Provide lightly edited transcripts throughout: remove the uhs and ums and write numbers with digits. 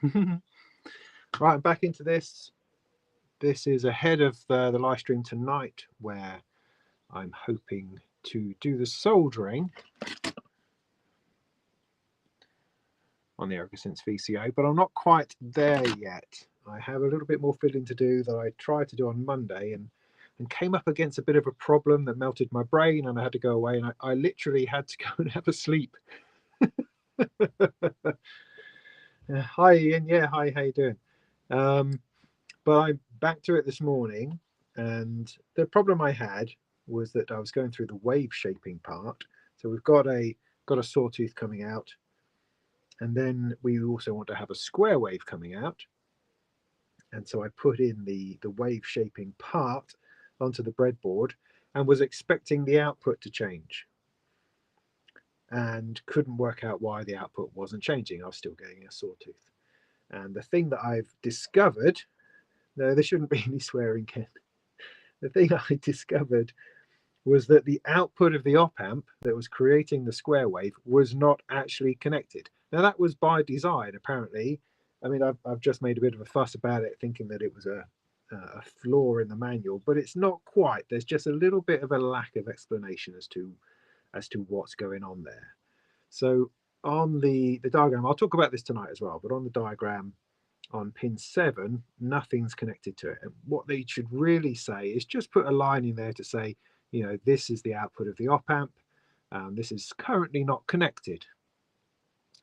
Right, I'm back into this. This is ahead of the live stream tonight, where I'm hoping to do the soldering on the synth VCO, but I'm not quite there yet. I have a little bit more fiddling to do that I tried to do on Monday, and came up against a bit of a problem that melted my brain, and I had to go away, and I literally had to go and have a sleep. Hi Ian, yeah, hi, how you doing? But I'm back to it this morning, and the problem I had was that I was going through the wave shaping part. So we've got a sawtooth coming out, and then we also want to have a square wave coming out. And so I put in the wave shaping part onto the breadboard and was expecting the output to change, and couldn't work out why the output wasn't changing. I was still getting a sawtooth. And the thing that I've discovered, no, there shouldn't be any swearing, Ken. The thing I discovered was that the output of the op-amp that was creating the square wave was not actually connected. Now that was by design, apparently. I mean, I've just made a bit of a fuss about it, thinking that it was a flaw in the manual, but it's not quite. There's just a little bit of a lack of explanation as to what's going on there. So on the diagram, I'll talk about this tonight as well, but on the diagram on pin 7, nothing's connected to it. And what they should really say is just put a line in there to say, you know, this is the output of the op-amp. This is currently not connected,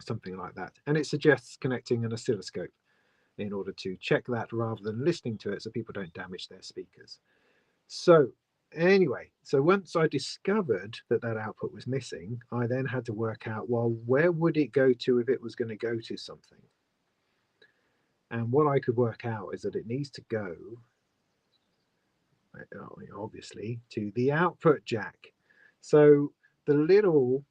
something like that. And it suggests connecting an oscilloscope in order to check that rather than listening to it, so people don't damage their speakers. So anyway, so once I discovered that output was missing, I then had to work out, well, where would it go to if it was going to go to something? And what I could work out is that it needs to go, obviously, to the output jack. So the little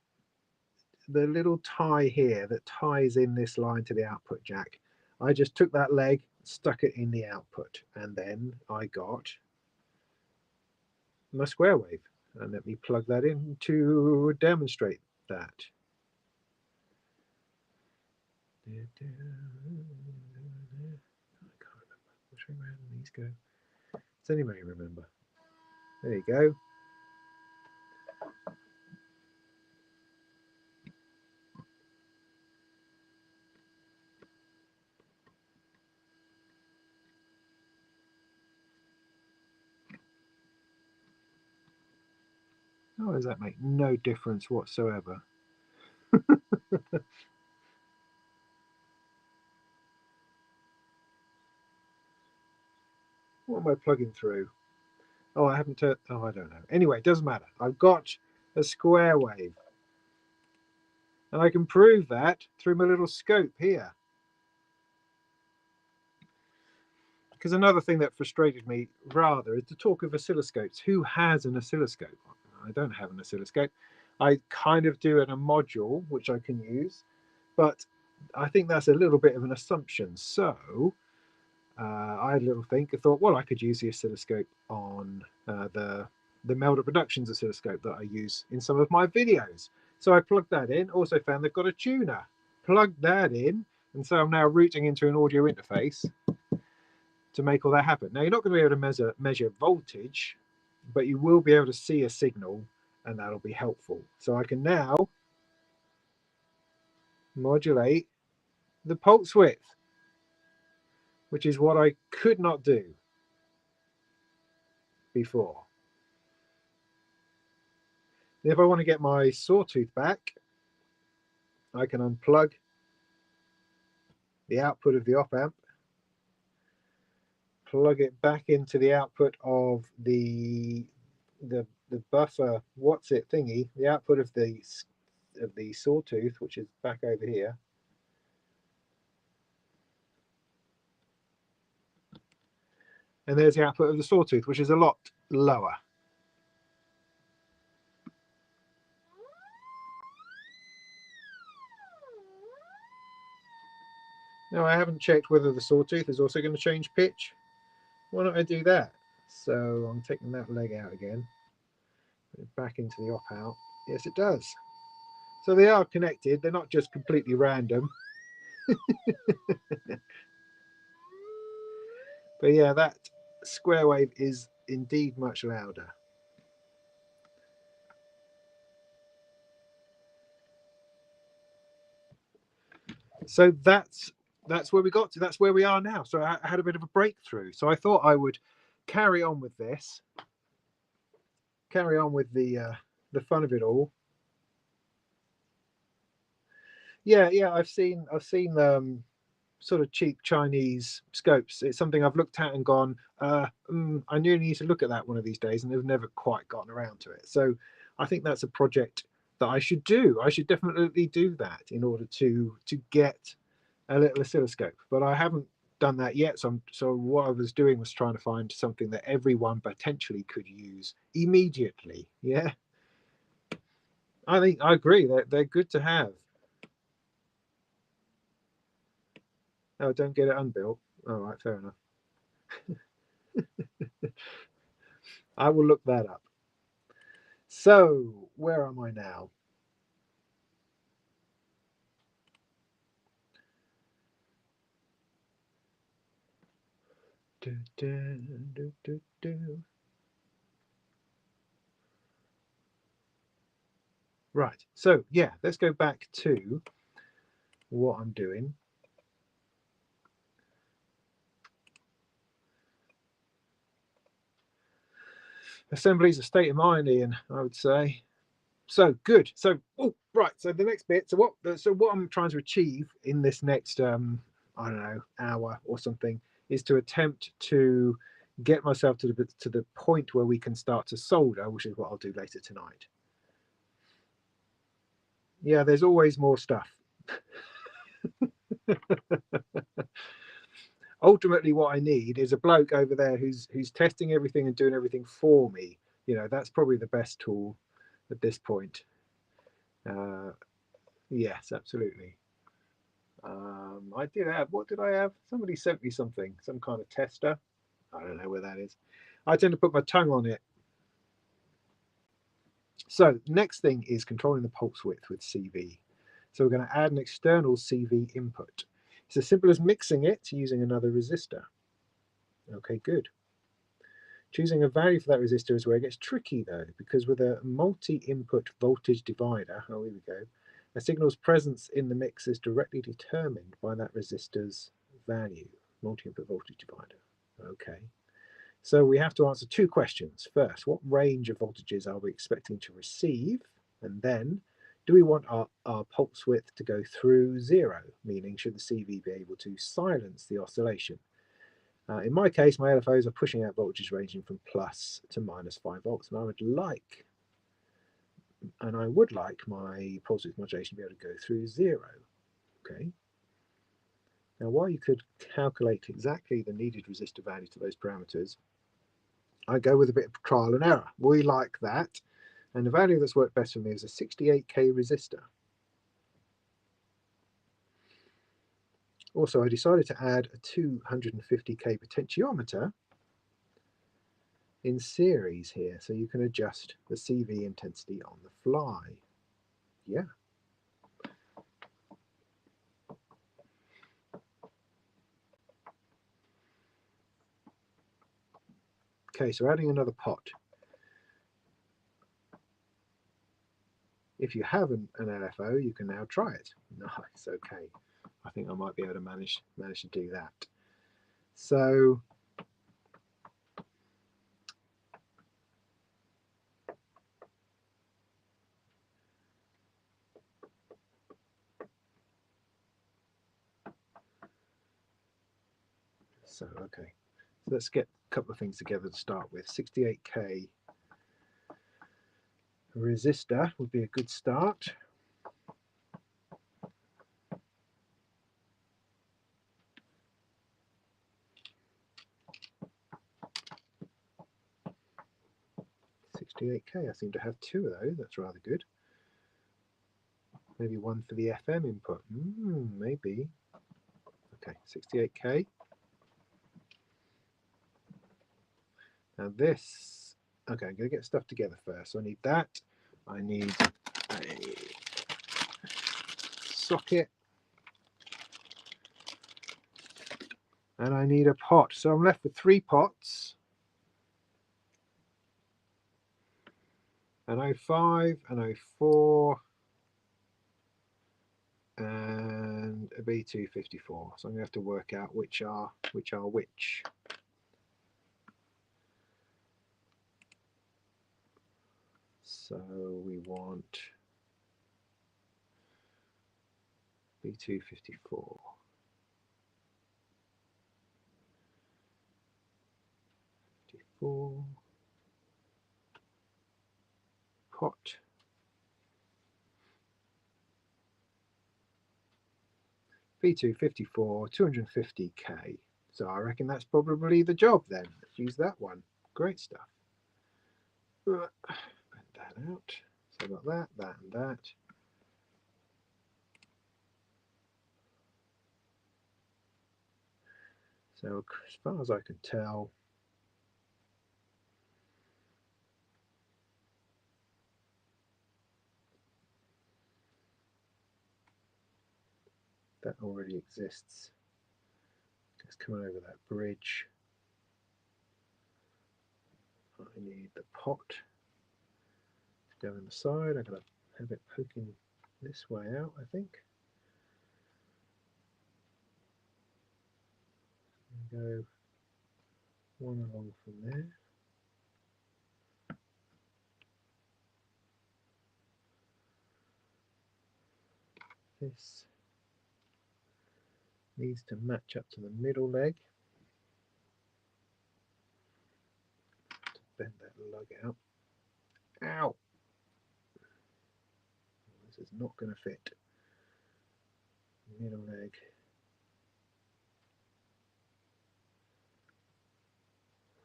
tie here that ties in this line to the output jack, I just took that leg, stuck it in the output, and then I got my square wave. And let me plug that in to demonstrate that. I can't remember which way around these go. Does anybody remember? There you go. Oh, does that make no difference whatsoever? What am I plugging through? Oh, I haven't turned. Oh, I don't know. Anyway, it doesn't matter. I've got a square wave. And I can prove that through my little scope here. Because another thing that frustrated me rather is the talk of oscilloscopes. Who has an oscilloscope? I don't have an oscilloscope. I kind of do in a module, which I can use, but I think that's a little bit of an assumption. So I had a little think. I thought, well, I could use the oscilloscope on the Melder Productions oscilloscope that I use in some of my videos. So I plugged that in. Also found they've got a tuner. Plugged that in, and so I'm now routing into an audio interface to make all that happen. Now, you're not going to be able to measure voltage, but you will be able to see a signal, and that'll be helpful. So I can now modulate the pulse width, which is what I could not do before. If I want to get my sawtooth back, I can unplug the output of the op-amp, plug it back into the output of the buffer, what's it thingy, the output of the sawtooth, which is back over here. And there's the output of the sawtooth, which is a lot lower. Now, I haven't checked whether the sawtooth is also going to change pitch. Why don't I do that? So I'm taking that leg out again. Put it back into the op-out. Yes, it does. So they are connected. They're not just completely random. But yeah, that square wave is indeed much louder. So that's where we got to. That's where we are now. So I had a bit of a breakthrough. So I thought I would carry on with this, carry on with the fun of it all. Yeah, I've seen sort of cheap Chinese scopes. It's something I've looked at and gone, I really need to look at that one of these days, and they've never quite gotten around to it. So I think that's a project that I should do. I should definitely do that in order to get a little oscilloscope, but I haven't done that yet. So what I was doing was trying to find something that everyone potentially could use immediately. Yeah, I agree. They're good to have. Oh, don't get it unbuilt. All right, fair enough. I will look that up. So where am I now? Right, so yeah, let's go back to what I'm doing. Assembly's a state of mind, Ian, I would say. So good. So right. So the next bit. So what I'm trying to achieve in this next I don't know, hour or something, is to attempt to get myself to the point where we can start to solder, which is what I'll do later tonight. Yeah, there's always more stuff. Ultimately, what I need is a bloke over there who's testing everything and doing everything for me. You know, that's probably the best tool at this point. Yes, absolutely. I did have, what did I have? Somebody sent me something, some kind of tester. I don't know where that is. I tend to put my tongue on it. So next thing is controlling the pulse width with CV. So we're going to add an external CV input. It's as simple as mixing it using another resistor. Okay, good. Choosing a value for that resistor is where it gets tricky though, because with a multi-input voltage divider, oh here we go, a signal's presence in the mix is directly determined by that resistor's value, multi-input voltage divider. Okay, so we have to answer two questions. First, what range of voltages are we expecting to receive? And then, do we want our pulse width to go through 0, meaning should the CV be able to silence the oscillation? In my case, my LFOs are pushing out voltages ranging from plus to minus 5 volts, and I would like my pulse width modulation to be able to go through 0. Okay. Now, while you could calculate exactly the needed resistor value to those parameters, I go with a bit of trial and error. We like that, and the value that's worked best for me is a 68k resistor. Also, I decided to add a 250k potentiometer in series here, so you can adjust the CV intensity on the fly. Yeah. Okay, so adding another pot. If you have an LFO, you can now try it. Nice, okay. I think I might be able to manage to do that. So okay. So let's get a couple of things together to start with. 68k resistor would be a good start. I seem to have two of those. That's rather good. Maybe one for the FM input. Maybe. Okay, 68k. Now this, okay, I'm going to get stuff together first. So I need that. I need a socket. and I need a pot. So I'm left with 3 pots. An 05, an 04, and a B254. So I'm going to have to work out which are which. So we want B254. 54. Pot. B254, 250k. So I reckon that's probably the job then. Let's use that one. Great stuff. Bend that out. So I've got that, that, and that. So as far as I can tell, that already exists. It's coming over that bridge. I need the pot to go in the side. I'm going to have it poking this way out, I think. Go one along from there. This needs to match up to the middle leg. Bend that lug out. Ow! This is not going to fit. Middle leg.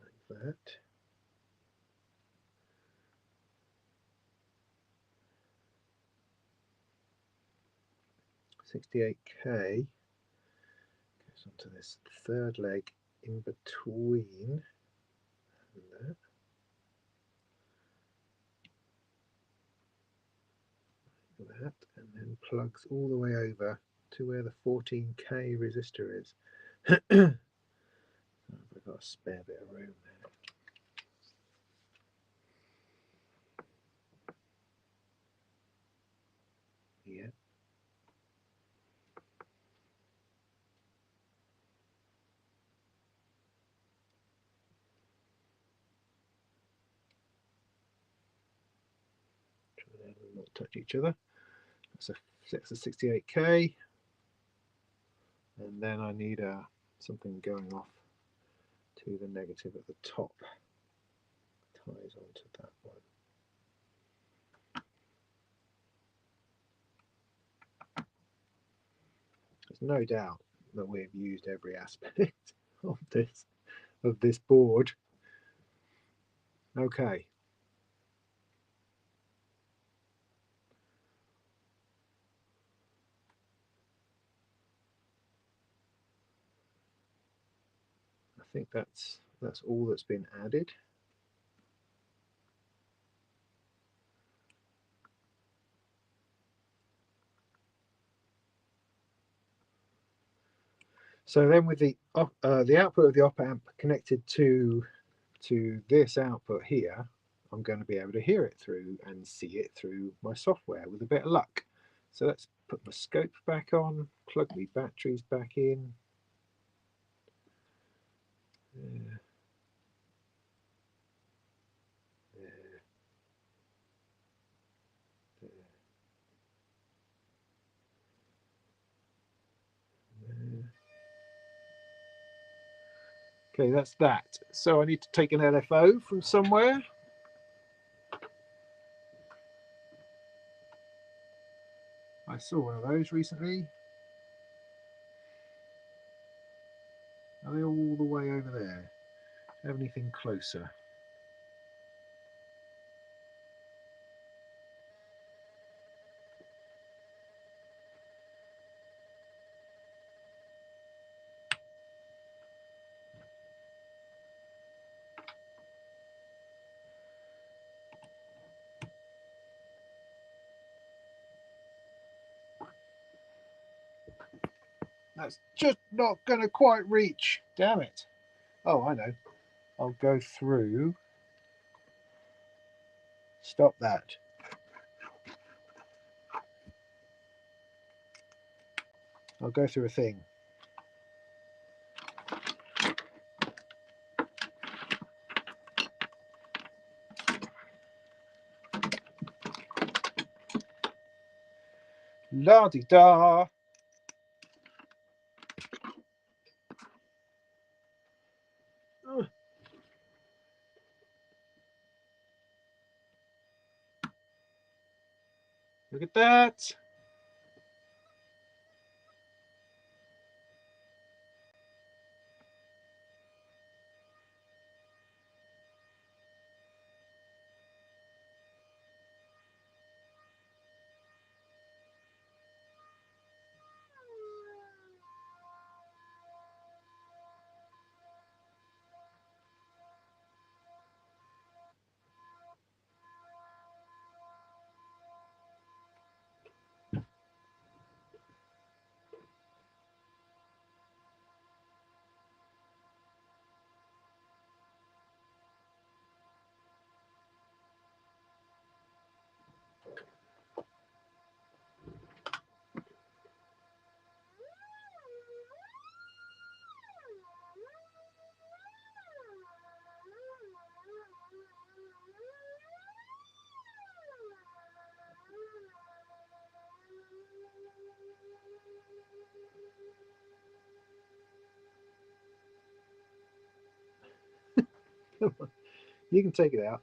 Like that. $68k goes onto this third leg in between and that. That, and then plugs all the way over to where the 14k resistor is. I've got a spare bit of room there. Yeah. Try and not touch each other. So that's a 68k, and then I need something going off to the negative at the top. Ties onto that one. There's no doubt that we've used every aspect of this board. Okay. I think that's all that's been added. So then with the output of the op amp connected to this output here, I'm going to be able to hear it through and see it through my software with a bit of luck. So let's put my scope back on, plug my batteries back in. Okay, that's that. So I need to take an LFO from somewhere. I saw one of those recently. Are they all the way over there? Do you have anything closer? That's just not going to quite reach. Damn it. Oh, I know. I'll go through. Stop that. I'll go through a thing. La-di-da. Look at that. You can take it out.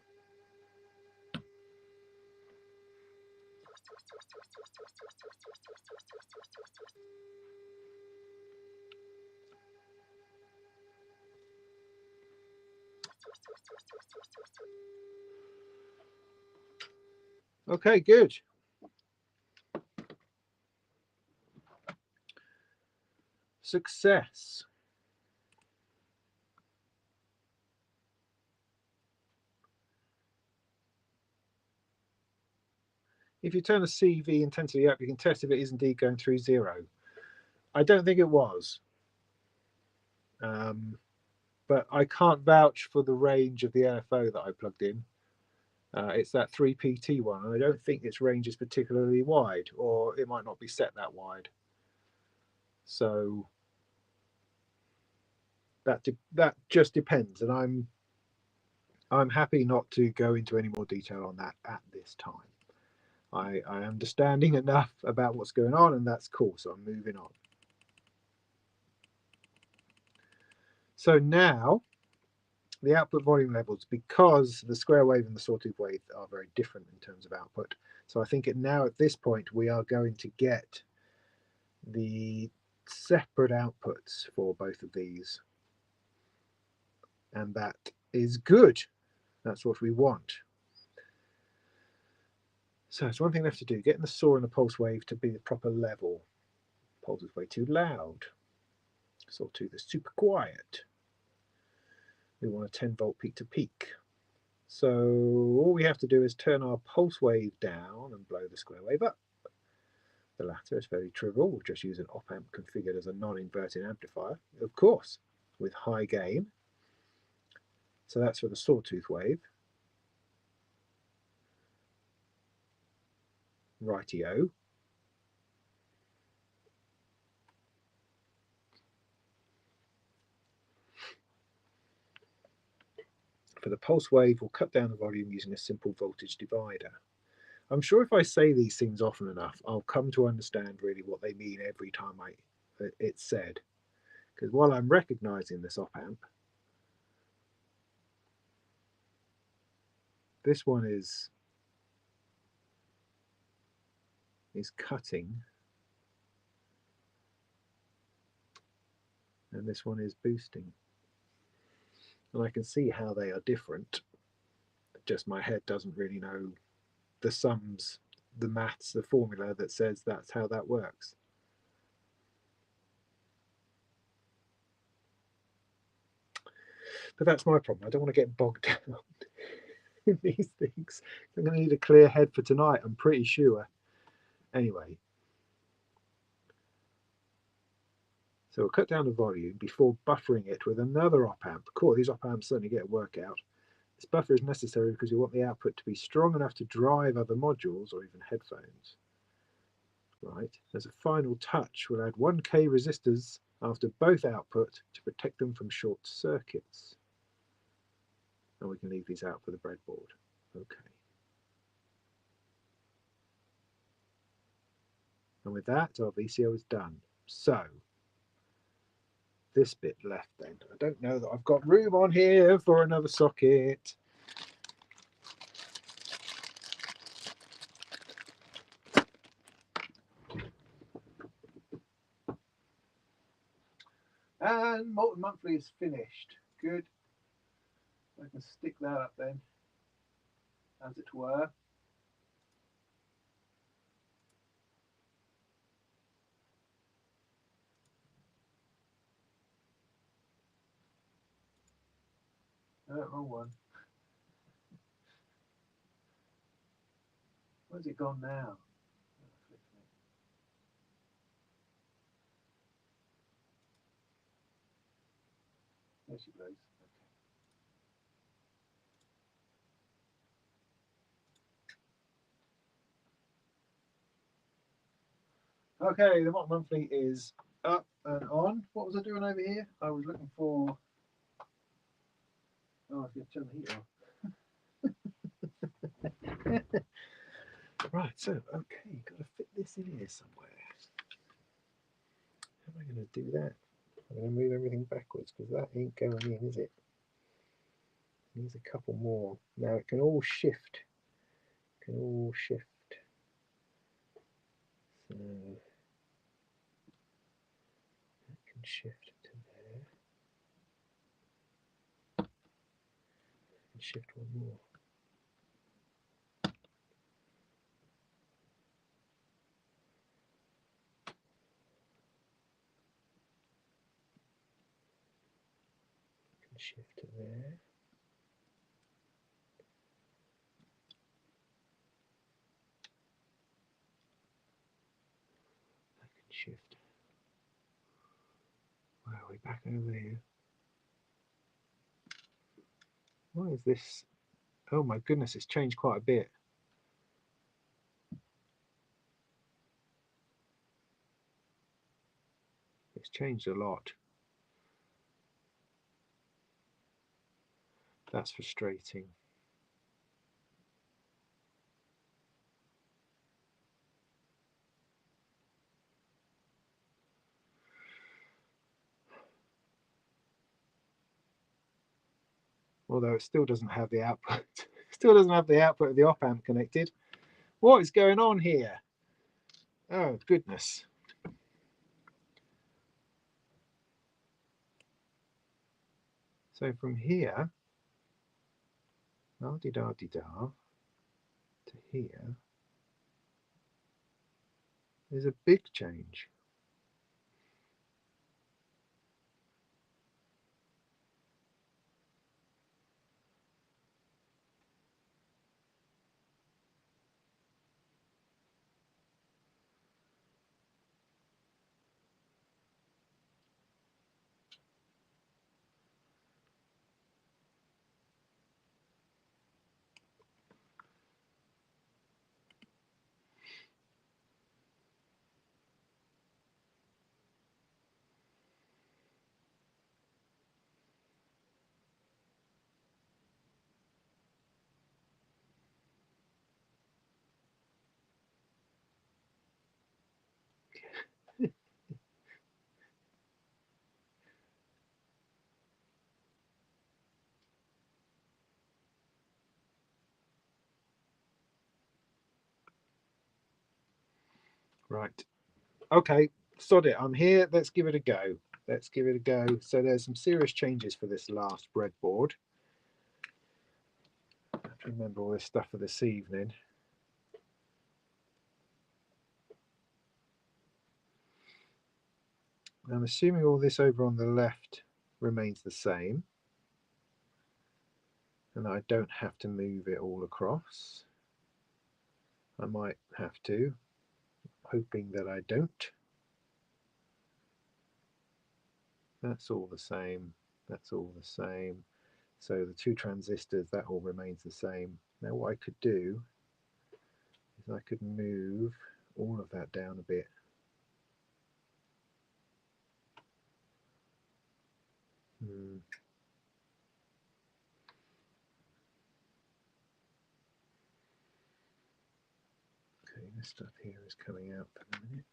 Okay, good. Success. If you turn the CV intensity up, you can test if it is indeed going through 0. I don't think it was. But I can't vouch for the range of the LFO that I plugged in. It's that 3PT one, and I don't think its range is particularly wide, or it might not be set that wide. So that just depends, and I'm happy not to go into any more detail on that at this time. I am understanding enough about what's going on, and that's cool, so I'm moving on. So now the output volume levels, because the square wave and the sawtooth wave are very different in terms of output. So I think now at this point we are going to get the separate outputs for both of these, and that is good. That's what we want. So there's one thing left to do, getting the saw and the pulse wave to be the proper level. Pulse is way too loud. Sawtooth is super quiet. We want a 10 volt peak to peak. So all we have to do is turn our pulse wave down and blow the square wave up. The latter is very trivial. We'll just use an op amp configured as a non-inverting amplifier, of course, with high gain. So that's for the sawtooth wave. Rightio. For the pulse wave, we'll cut down the volume using a simple voltage divider. I'm sure if I say these things often enough, I'll come to understand really what they mean every time it's said. Because while I'm recognizing this op amp, this one is cutting, and this one is boosting. And I can see how they are different. Just my head doesn't really know the sums, the maths, the formula that says that's how that works. But that's my problem. I don't want to get bogged down in these things. I'm going to need a clear head for tonight, I'm pretty sure. Anyway. So we'll cut down the volume before buffering it with another op amp. Cool, these op amps certainly get a workout. This buffer is necessary because you want the output to be strong enough to drive other modules or even headphones. Right, as a final touch, we'll add 1K resistors after both output to protect them from short circuits. And we can leave these out for the breadboard. Okay. And with that, our VCO is done. So, this bit left then. I don't know that I've got room on here for another socket. And Molten Monthly is finished. Good. I can stick that up then, as it were. Wrong one. Where's it gone now? There she goes. Okay, the Molten Monthly is up and on. What was I doing over here? I was looking for. Oh, I was going to turn the heater off. Right, so, okay, got to fit this in here somewhere. How am I going to do that? I'm going to move everything backwards because that ain't going in, is it? It needs a couple more. Now it can all shift. It can all shift. So that can shift to there. And shift one more. Can shift to there. That can shift. Where are we? Back over here. What is this? Oh my goodness, it's changed quite a bit. It's changed a lot. That's frustrating. Although it still doesn't have the output. Still doesn't have the output of the op amp connected. What is going on here? Oh goodness. So from here, la-di-da-di-da, to here, there's a big change. Right. Okay, sod it. I'm here. Let's give it a go. Let's give it a go. So there's some serious changes for this last breadboard. I have to remember all this stuff for this evening. I'm assuming all this over on the left remains the same. And I don't have to move it all across. I might have to, hoping that I don't. That's all the same. That's all the same. So the two transistors, that all remains the same. Now what I could do is I could move all of that down a bit. Okay, this stuff here is coming out for a minute.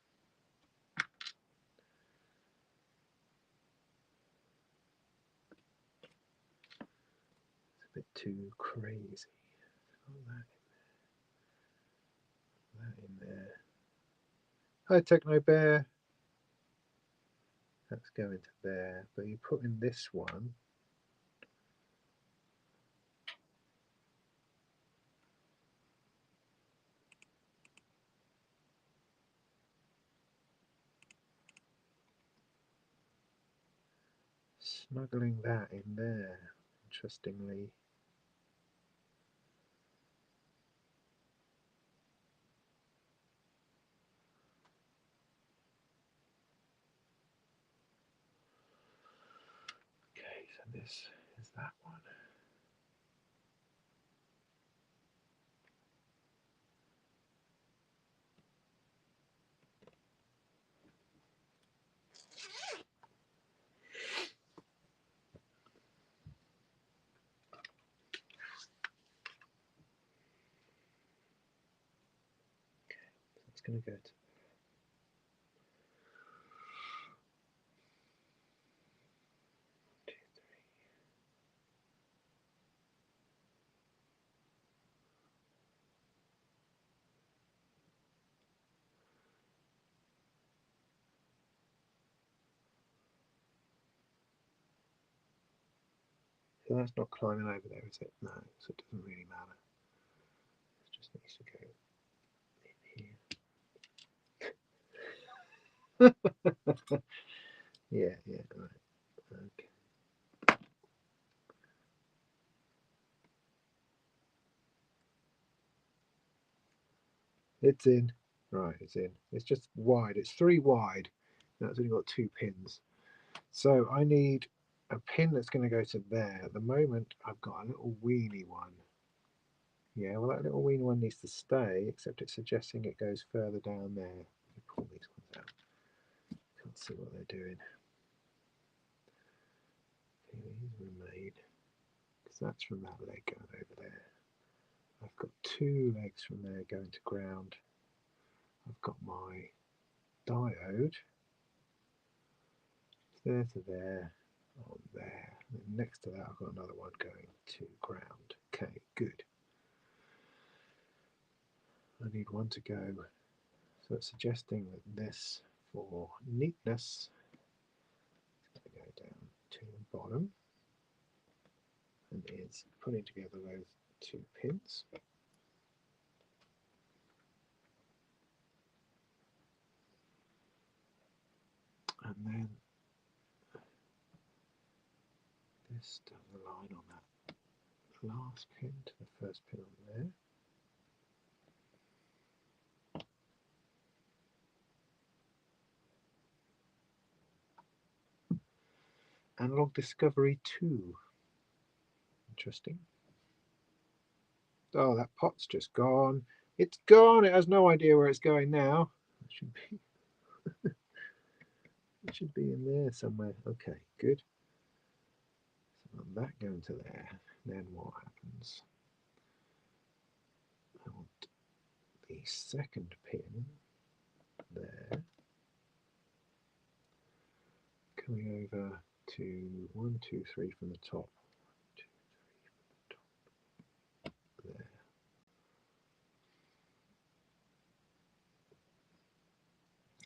It's a bit too crazy. That in there. Hi Techno Bear. That's going to there, but you put in this one. Snuggling that in there, interestingly. Okay, so this is that one. It's going to go to so that's not climbing over there, is it? No, so it doesn't really matter. It just needs to go in here. Yeah, right. Okay. It's in. Right, it's in. It's just wide. It's 3 wide. Now it's only got 2 pins. So I need a pin that's going to go to there. At the moment, I've got a little weeny one. Yeah, well, that little weeny one needs to stay, except it's suggesting it goes further down there. Let me pull these ones out. Can't see what they're doing. Okay, these were made, because that's from that leg going over there. I've got 2 legs from there going to ground. I've got my diode. There to there, on there. And then next to that, I've got another one going to ground. Okay, good. I need one to go. So it's suggesting that this, for neatness, is going to go down to the bottom and is putting together those 2 pins. And then this does align on that last pin to the first pin on there. Analog Discovery 2. Interesting. Oh, that pot's just gone. It's gone. It has no idea where it's going now. It should be. It should be in there somewhere. Okay, good. So that going to there. Then what happens? I want the second pin there, coming over to 1, 2, 3 from the top. 1, 2, 3 from the top. There.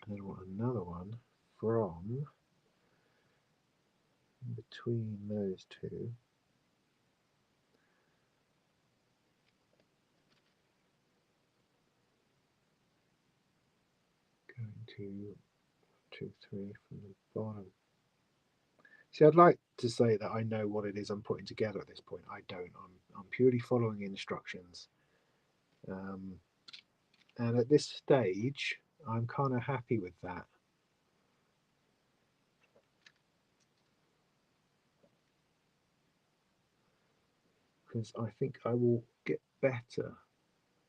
And then I want another one from between those 2. Going to 1, 2, 3 from the bottom. See, I'd like to say that I know what it is I'm putting together at this point. I don't. I'm purely following instructions. And at this stage, I'm kind of happy with that. because I think I will get better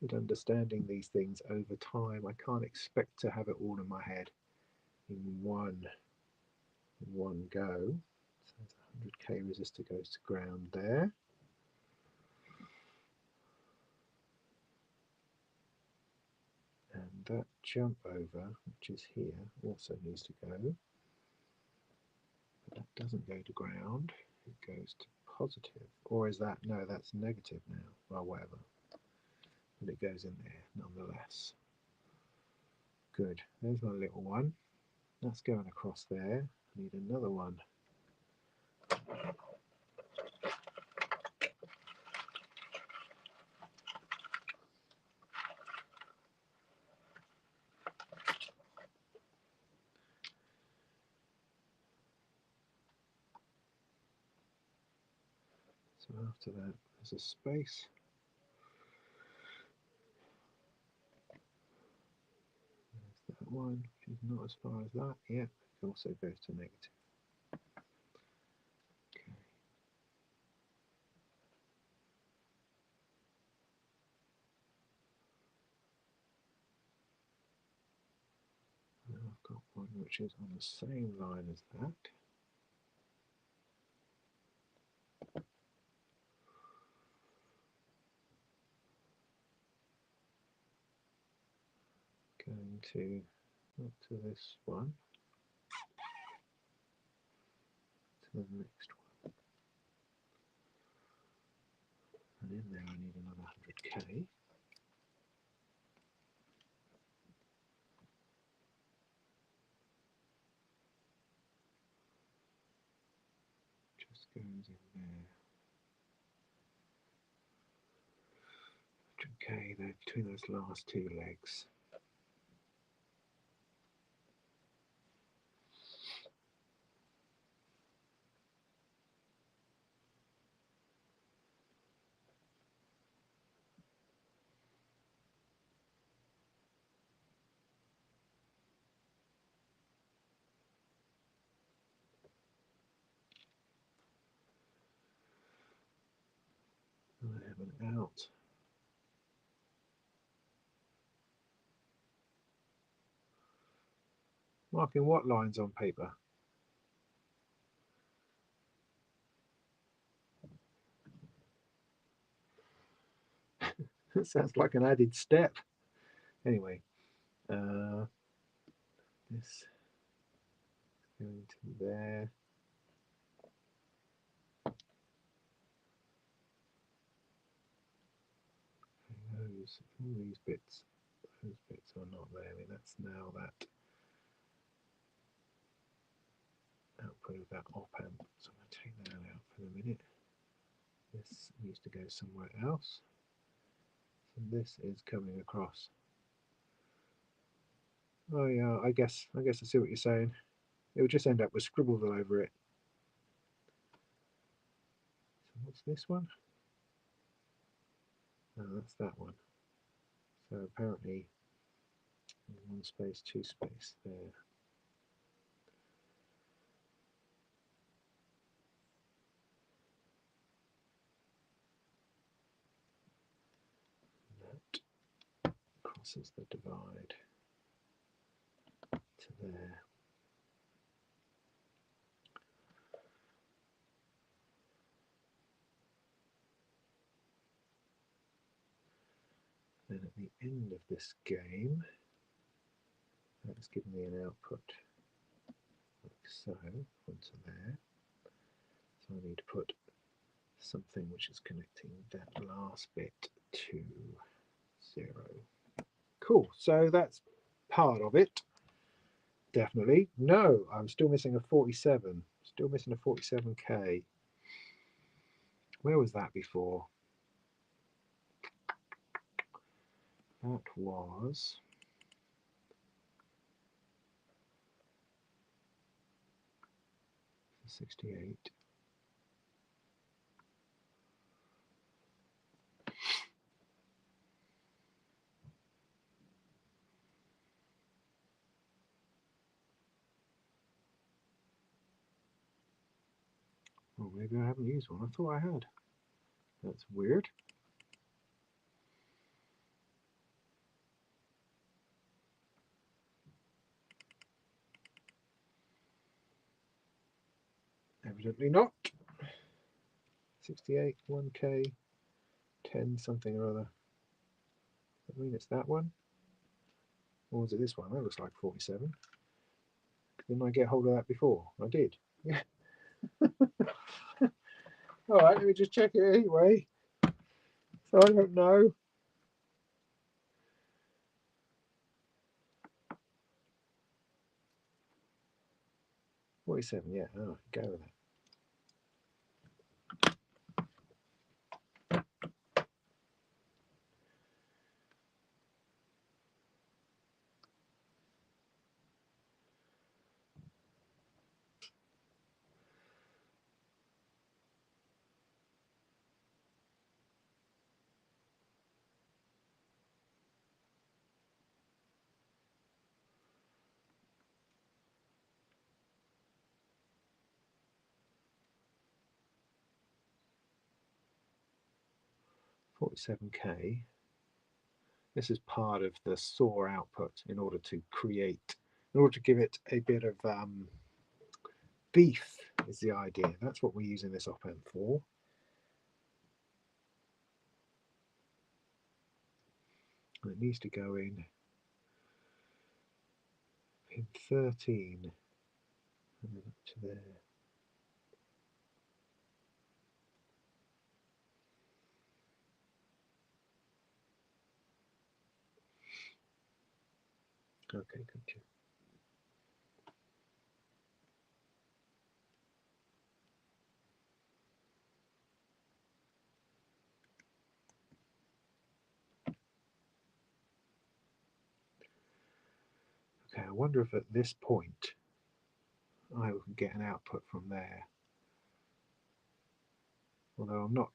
at understanding these things over time. I can't expect to have it all in my head in one go. So 100k resistor goes to ground there. And that jump over, which is here, also needs to go. But that doesn't go to ground, it goes to positive. Or is that, no, that's negative now, well, whatever. But it goes in there nonetheless. Good, there's my little one. That's going across there. I need another one. So after that, there's a space. There's that one, which is not as far as that. Yeah, it also goes to negative. Okay. Now I've got one which is on the same line as that. Going to not to this one, to the next one. And in there I need another 100k. Just goes in there. 100k there between those last two legs. I have an out. Marking what lines on paper? It sounds like an added step. Anyway, this going to there. All these bits, those bits are not there. I mean, that's now that output of that op amp. So I'm going to take that out for a minute. This needs to go somewhere else. So this is coming across. Oh yeah, I guess I see what you're saying. It would just end up with scribbles all over it. So what's this one? No, that's that one. So apparently one space, two space there. That crosses the divide to there. Then at the end of this game, that's giving me an output like so, onto there. So I need to put something which is connecting that last bit to 0. Cool, so that's part of it. Definitely. No, I'm still missing a 47. Still missing a 47k. Where was that before? That was 68. Oh, maybe I haven't used one. I thought I had. That's weird. Evidently not. 68, 1K, 10 something or other. I mean, it's that one. Or was it this one? That looks like 47. Didn't I get hold of that before? I did. Yeah. All right, let me just check it anyway. So I don't know. $47, yeah. Oh, go with that. $47K. This is part of the saw output in order to give it a bit of beef is the idea. That's what we're using this op amp for. And it needs to go in pin 13 and then up to there. Okay, gotcha. Okay, I wonder if at this point I can get an output from there. Although I'm not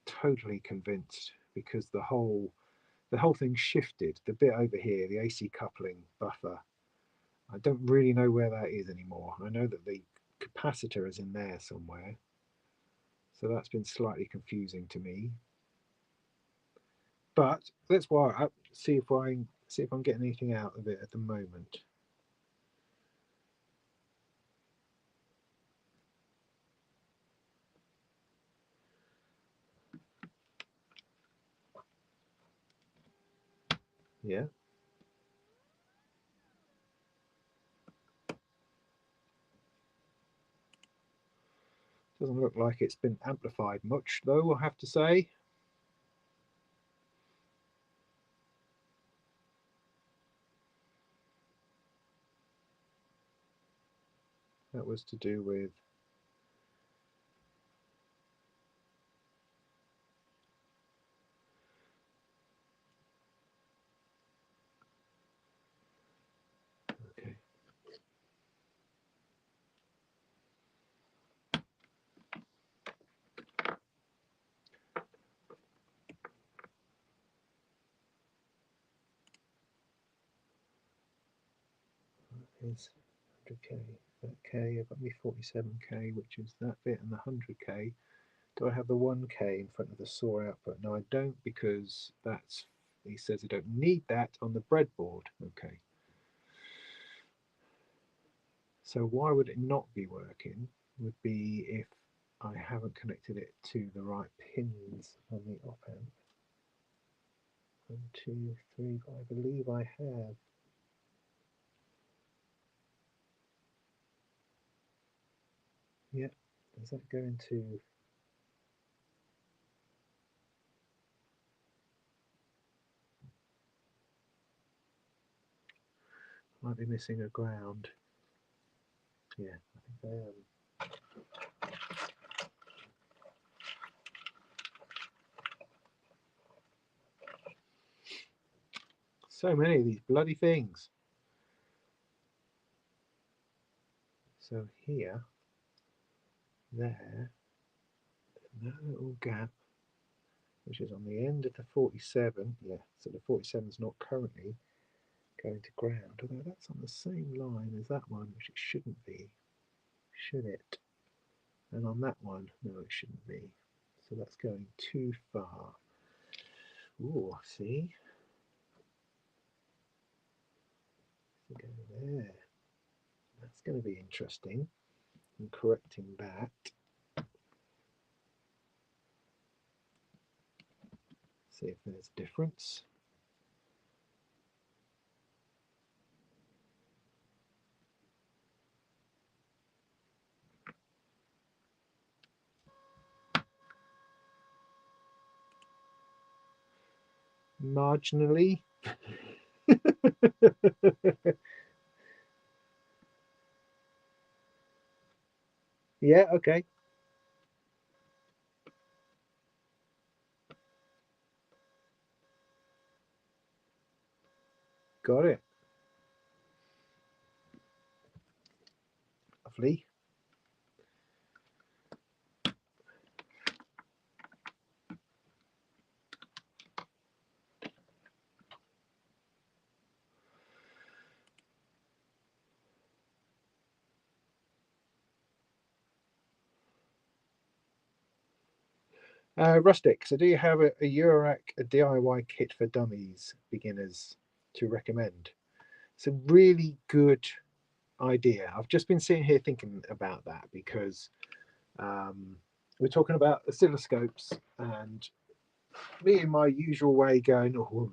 totally convinced because the whole thing shifted. The bit over here, the AC coupling buffer, I don't really know where that is anymore. I know that the capacitor is in there somewhere, so that's been slightly confusing to me. But let's wire up, see if I'm getting anything out of it at the moment. Yeah. Doesn't look like it's been amplified much though, I have to say. That was to do with okay. Is 100K, that K, I've got me 47K, which is that bit, and the 100K. Do I have the 1K in front of the saw output? No, I don't, because that's, he says I don't need that on the breadboard. Okay. So why would it not be working would be if I haven't connected it to the right pins on the op amp. 1, 2, 3, I believe I have. Yep. Does that go into? Might be missing a ground. Yeah, I think I am. So many of these bloody things. So here, there, that little gap, which is on the end of the 47. Yeah, so the 47 is not currently going to ground, although that's on the same line as that one, which it shouldn't be, should it? And on that one, no, it shouldn't be. So that's going too far. Oh, see? Go there. That's going to be interesting. And correcting that. See if there's a difference. Marginally. Yeah, okay. Got it. Lovely. Rustic, so do you have a Eurorack, a DIY kit for dummies, beginners, to recommend? It's a really good idea. I've just been sitting here thinking about that because we're talking about oscilloscopes, and me in my usual way going, oh,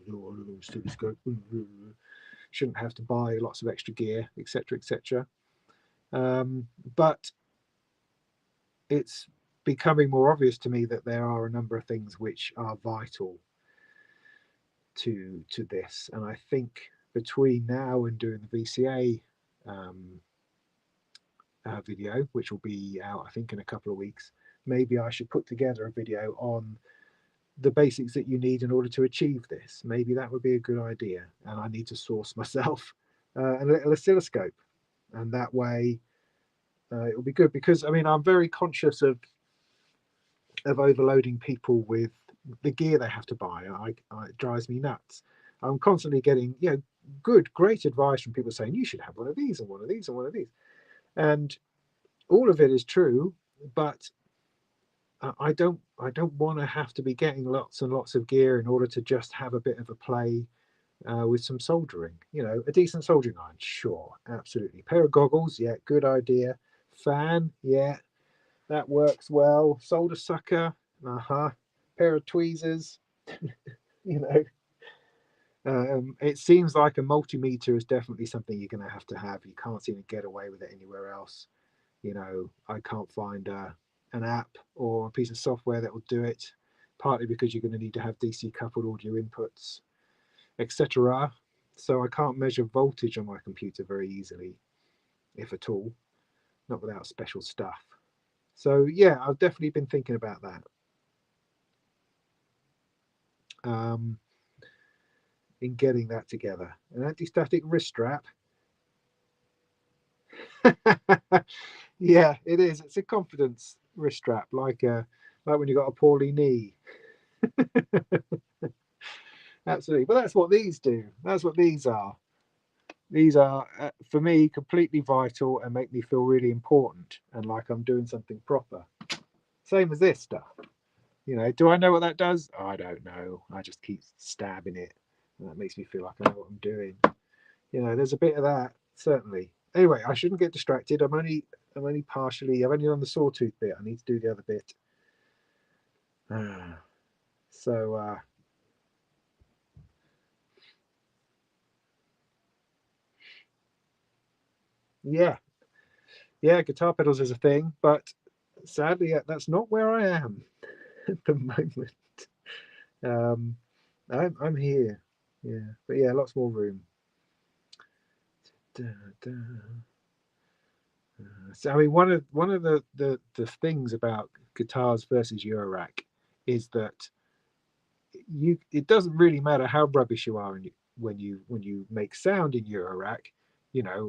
oscilloscope, shouldn't have to buy lots of extra gear, etc., etc. But it's becoming more obvious to me that there are a number of things which are vital to this, and I think between now and doing the VCA video, which will be out I think in a couple of weeks, maybe I should put together a video on the basics that you need in order to achieve this. Maybe that would be a good idea, and I need to source myself a little oscilloscope, and that way it will be good, because I mean I'm very conscious of overloading people with the gear they have to buy. It drives me nuts. I'm constantly getting great advice from people saying you should have one of these and one of these and one of these, and all of it is true, but I don't want to have to be getting lots and lots of gear in order to just have a bit of a play with some soldering. A decent soldering iron, sure, absolutely. Pair of goggles, yeah, good idea. Fan, yeah, that works well. Solder sucker, pair of tweezers. It seems like a multimeter is definitely something you're going to have. You can't seem to get away with it anywhere else. I can't find an app or a piece of software that will do it, partly because you're going to need to have DC coupled audio inputs, etc. So I can't measure voltage on my computer very easily, if at all, not without special stuff. So yeah, I've definitely been thinking about that. In getting that together. An anti-static wrist strap. Yeah, it is. It's a confidence wrist strap, like when you got a poorly knee. Absolutely. But that's what these do. That's what these are. These are, for me, completely vital and make me feel really important and like I'm doing something proper. Same as this stuff. Do I know what that does? I don't know. I just keep stabbing it. And that makes me feel like I know what I'm doing. There's a bit of that, certainly. Anyway, I shouldn't get distracted. I'm only partially. I've only done the sawtooth bit. I need to do the other bit. So yeah, guitar pedals is a thing, but sadly, that's not where I am at the moment. I'm here, yeah, but yeah, lots more room. So I mean, one of the things about guitars versus Eurorack is that it doesn't really matter how rubbish you are when you make sound in Eurorack.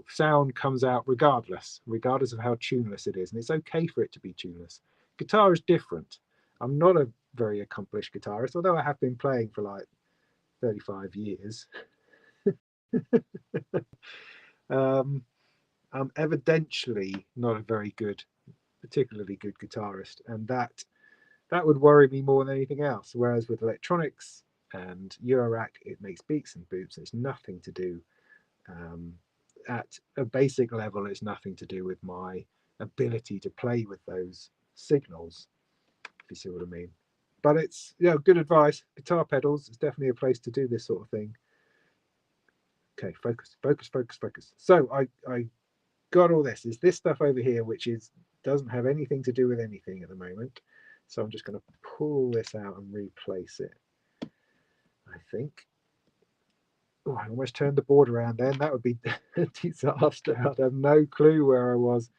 Sound comes out regardless of how tuneless it is, and it's okay for it to be tuneless. Guitar is different. I'm not a very accomplished guitarist, although I have been playing for like 35 years. I'm evidentially not a very good, particularly good guitarist, and that That would worry me more than anything else. Whereas with electronics and Eurorack, it makes beeps and boops. It's nothing to do, at a basic level, it's nothing to do with my ability to play with those signals, if you see what I mean. But it's, you know, good advice. Guitar pedals is definitely a place to do this sort of thing. Okay, focus, focus, focus, focus. So I got all this. Is this stuff over here, which doesn't have anything to do with anything at the moment. So I'm just going to pull this out and replace it, I think. Oh, I almost turned the board around then. That would be a disaster. I'd have no clue where I was.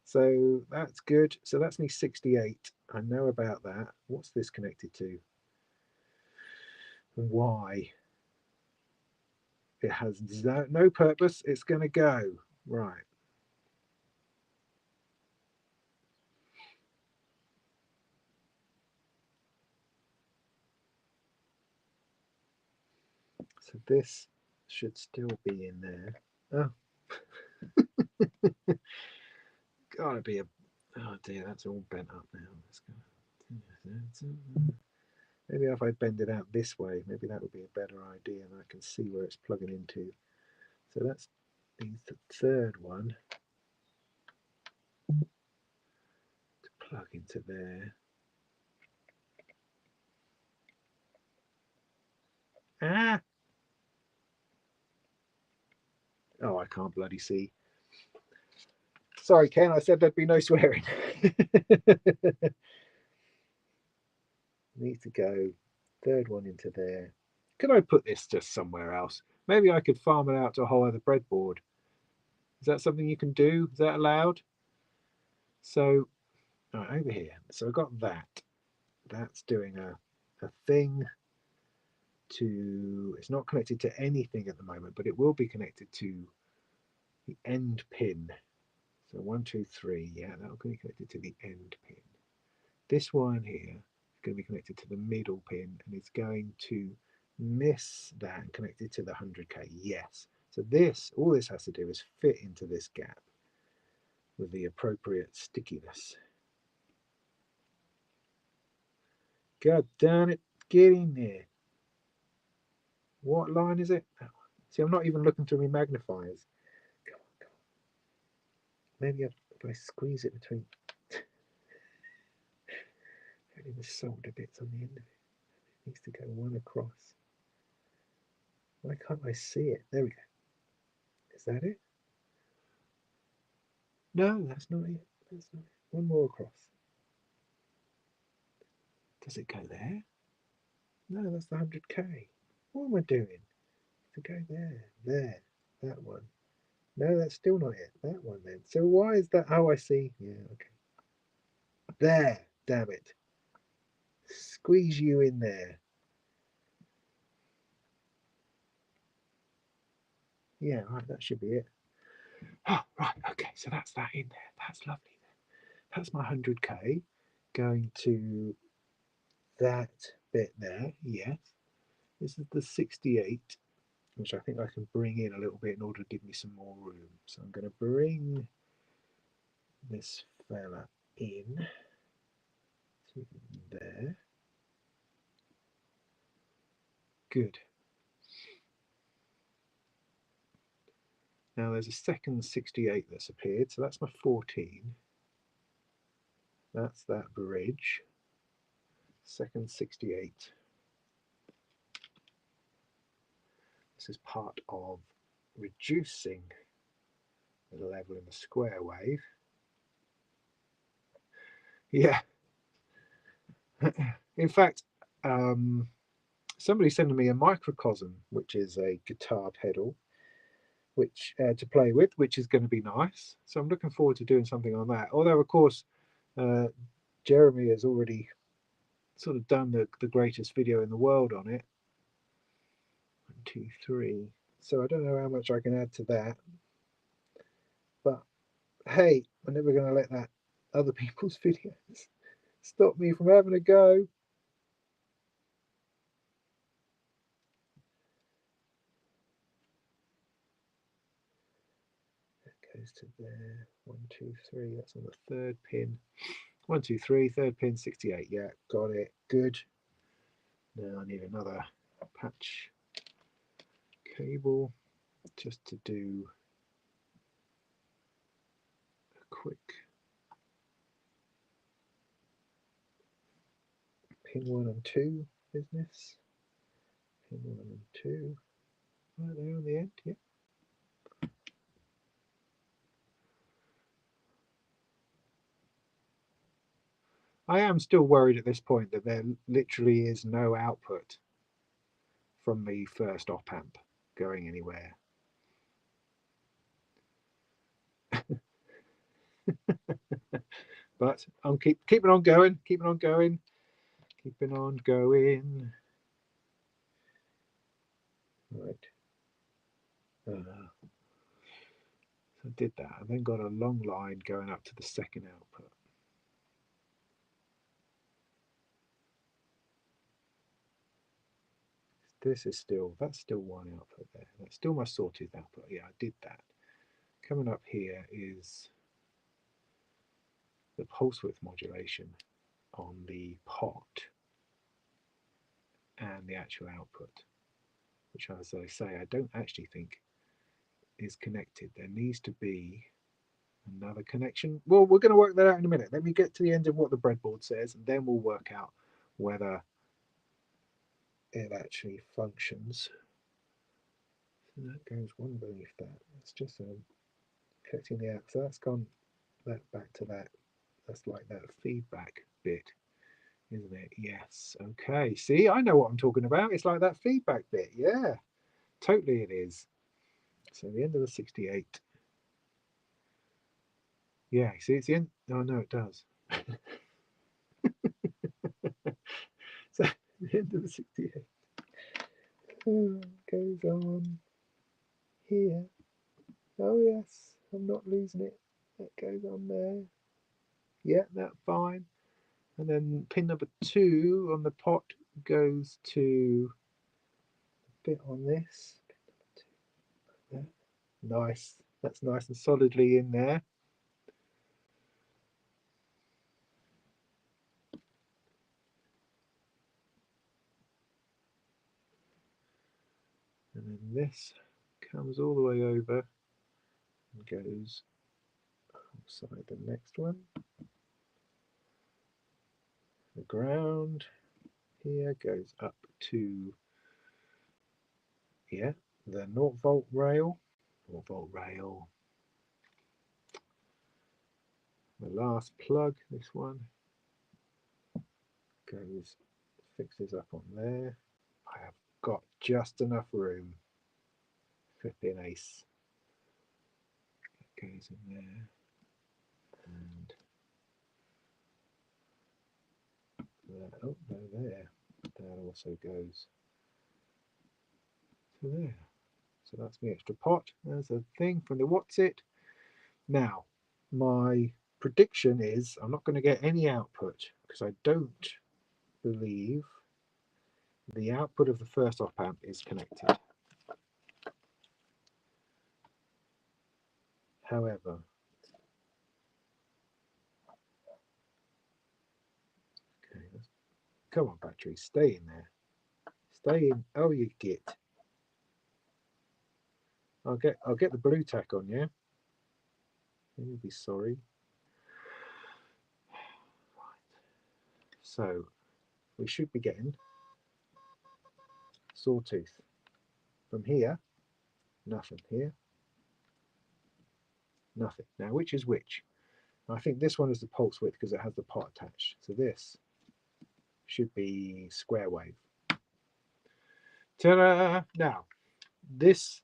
So that's good. So that's me 68. I know about that. What's this connected to? Why? It has no purpose. It's going to go. Right. So this should still be in there. Oh. Gotta be a... Oh dear, that's all bent up now. Maybe if I bend it out this way, maybe that would be a better idea, and I can see where it's plugging into. So that's the third one to plug into there. Ah! Oh, I can't bloody see. Sorry, Ken, I said there'd be no swearing. Need to go third one into there. Could I put this just somewhere else? Maybe I could farm it out to a whole other breadboard. Is that something you can do? Is that allowed? So, right, over here. So I've got that. That's doing a thing to... It's not connected to anything at the moment, but it will be connected to the end pin. So 1, 2, 3. Yeah, that'll be connected to the end pin. This one here is going to be connected to the middle pin, and it's going to miss that and connect it to the 100K. Yes. So this, all this has to do is fit into this gap with the appropriate stickiness. God damn it, get in there. What line is it? See, I'm not even looking through my magnifiers. Come on, come on. Maybe if I squeeze it between... Only the solder bits on the end of it. It needs to go one across. Why can't I see it? There we go. Is that it? No, that's not it. That's not it. One more across. Does it go there? No, that's the 100K. What am I doing? To go there, there, that one. No, that's still not it. That one then. So why is that? Oh, I see. Yeah, okay. There, damn it. Squeeze you in there. Yeah, right, that should be it. Oh, right, okay, so that's that in there. That's lovely then. That's my 100K going to that bit there, yes. This is the 68, which I think I can bring in a little bit in order to give me some more room. So I'm going to bring this fella in to there. Good. Now there's a second 68 that's appeared, so that's my 14. That's that bridge. Second 68. This is part of reducing the level in the square wave. Yeah. In fact, somebody sent me a microcosm, which is a guitar pedal, which to play with, which is going to be nice. So I'm looking forward to doing something on that. Although, of course, Jeremy has already sort of done the greatest video in the world on it. 1, 2, 3. So I don't know how much I can add to that. But hey, I'm never going to let that other people's videos stop me from having a go. That goes to there. 1, 2, 3. That's on the third pin. 1, 2, 3, third pin 68. Yeah, got it. Good. Now I need another patch cable just to do a quick pin 1 and 2 business. Pin 1 and 2. Right there on the end. Yeah. I am still worried at this point that there literally is no output from the first op amp going anywhere. But I'm keeping on going, keeping on going, keeping on going. Right. So I did that. I then got a long line going up to the second output. This is still, that's still one output there. That's still my sawtooth output. Yeah, I did that. Coming up here is the pulse width modulation on the pot and the actual output, which, as I say, I don't actually think is connected. There needs to be another connection. Well, we're going to work that out in a minute. Let me get to the end of what the breadboard says, and then we'll work out whether it actually functions. So that goes one beneath that. It's just connecting the out. So that's gone that back to that. That's like that feedback bit, isn't it? Yes. Okay. See, I know what I'm talking about. It's like that feedback bit. Yeah, totally it is. So the end of the 68. Yeah, see, it's the end. Oh, no, it does. So the end of the 68 goes on here. Oh, yes, I'm not losing it. That goes on there. Yeah, that's fine. And then pin number 2 on the pot goes to a bit on this. Nice. That's nice and solidly in there. And then this comes all the way over and goes outside the next one. The ground here goes up to, yeah, the 0-volt rail. 0-volt rail. The last plug, this one, goes, fixes up on there. I have got just enough room. Flipping ace. It goes in there. And that, oh, no, there. That also goes to there. So that's the extra pot. There's a thing from the what's it. Now, my prediction is I'm not going to get any output because I don't believe the output of the first op amp is connected. However, okay, come on, battery, stay in there. Stay in. Oh, you git. I'll get the blue tack on, yeah? You'll be sorry. So we should be getting sawtooth from here. Nothing here. Nothing. Now, which is which? I think this one is the pulse width because it has the pot attached. So this should be square wave. Ta-da! Now, this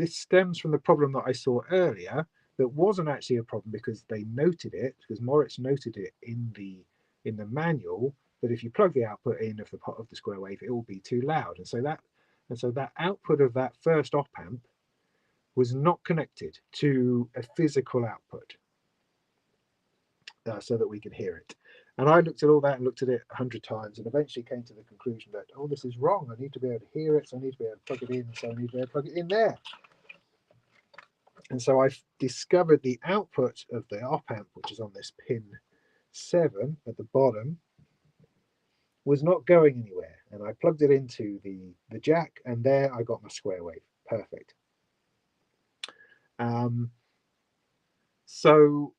stems from the problem that I saw earlier that wasn't actually a problem because they noted it, because Moritz noted it in the manual, that if you plug the output in of the square wave, it will be too loud. And so that output of that first op amp was not connected to a physical output so that we could hear it. And I looked at all that and looked at it 100 times and eventually came to the conclusion that, oh, this is wrong. I need to be able to hear it, so I need to be able to plug it in, so I need to be able to plug it in there. And so I've discovered the output of the op amp, which is on this pin 7 at the bottom was not going anywhere, and I plugged it into the jack, and there I got my square wave. Perfect. So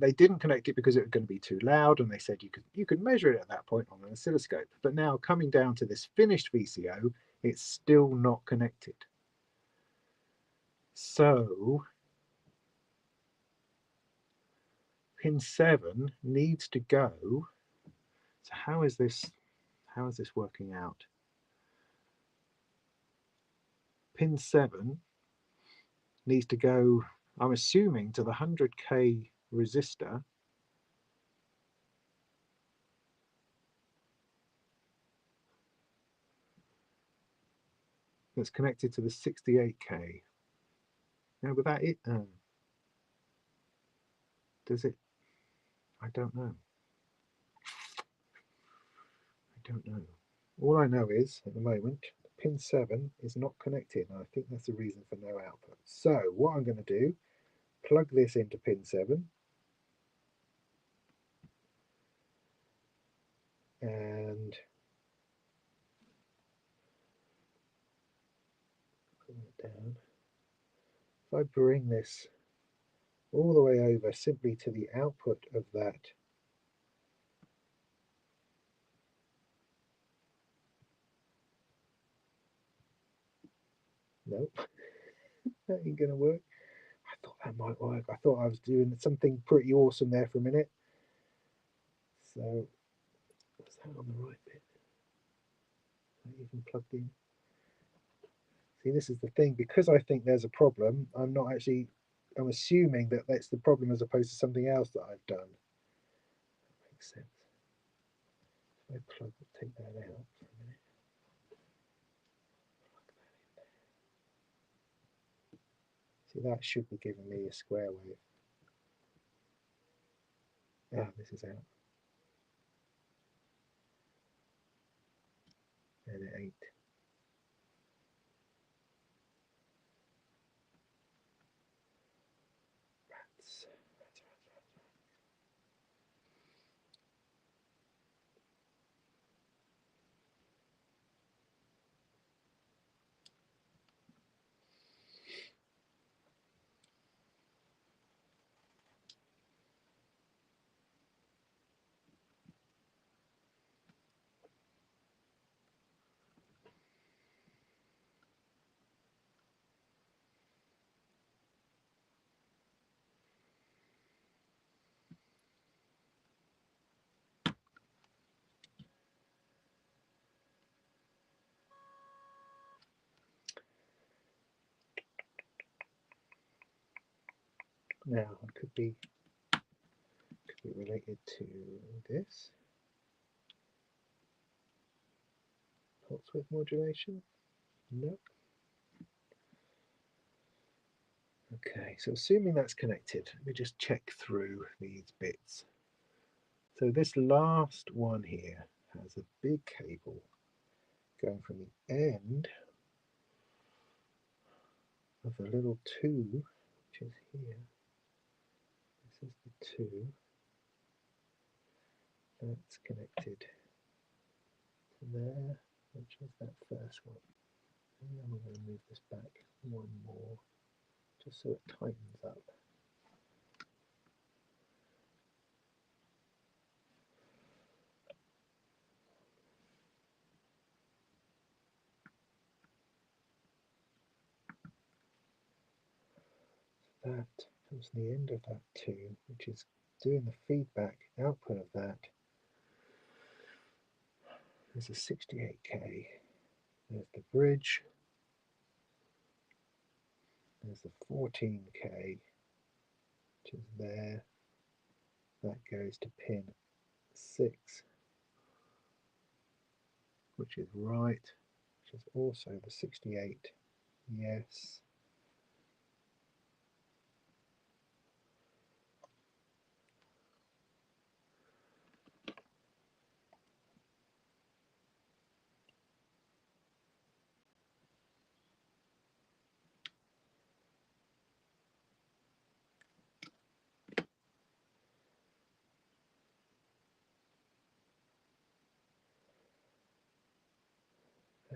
they didn't connect it because it was going to be too loud, and they said you could measure it at that point on an oscilloscope. But now coming down to this finished VCO, it's still not connected. So pin 7 needs to go. So how is this working out? Pin 7 needs to go, I'm assuming, to the 100k resistor that's connected to the 68k. Now, but that it does it? I don't know. I don't know. All I know is at the moment pin 7 is not connected, and I think that's the reason for no output. So what I'm going to do, plug this into pin 7 and put it down. If I bring this all the way over simply to the output of that nope, that ain't gonna work. I thought that might work. I thought I was doing something pretty awesome there for a minute. So was that on the right bit? I even plugged in. See, this is the thing, because I think there's a problem, I'm assuming that that's the problem as opposed to something else that I've done. That makes sense. If I take that out for a minute. See, that should be giving me a square wave. Ah, this is out. And it ain't. Rats. Now, it could be related to this. Pulse width modulation? Nope. Okay, so assuming that's connected, let me just check through these bits. So this last one here has a big cable going from the end of the little 2, which is here. This is the 2. That's connected to there, which is that first one. And then we're going to move this back one more, just so it tightens up. That comes to the end of that 2, which is doing the feedback output of that. There's a 68k. There's the bridge. There's the 14k, which is there. That goes to pin 6, which is right, which is also the 68. Yes.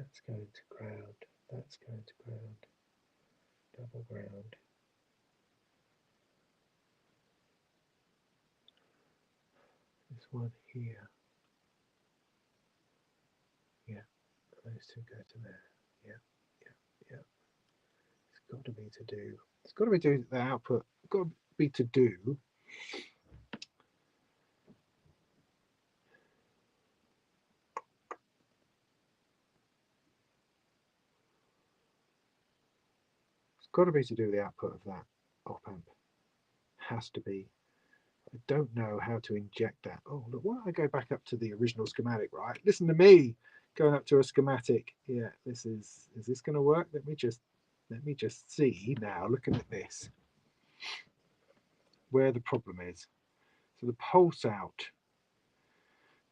That's going to ground. That's going to ground. Double ground. This one here. Yeah, those two go to there. Yeah, yeah, yeah. It's got to be to do. It's got to be to the output. It's got to be to do. It's got to be to do the output of that op amp. Has to be. I don't know how to inject that. Oh, look, why don't I go back up to the original schematic, right? Listen to me going up to a schematic. Yeah, is this going to work? Let me just see now, looking at this, where the problem is. So the pulse out,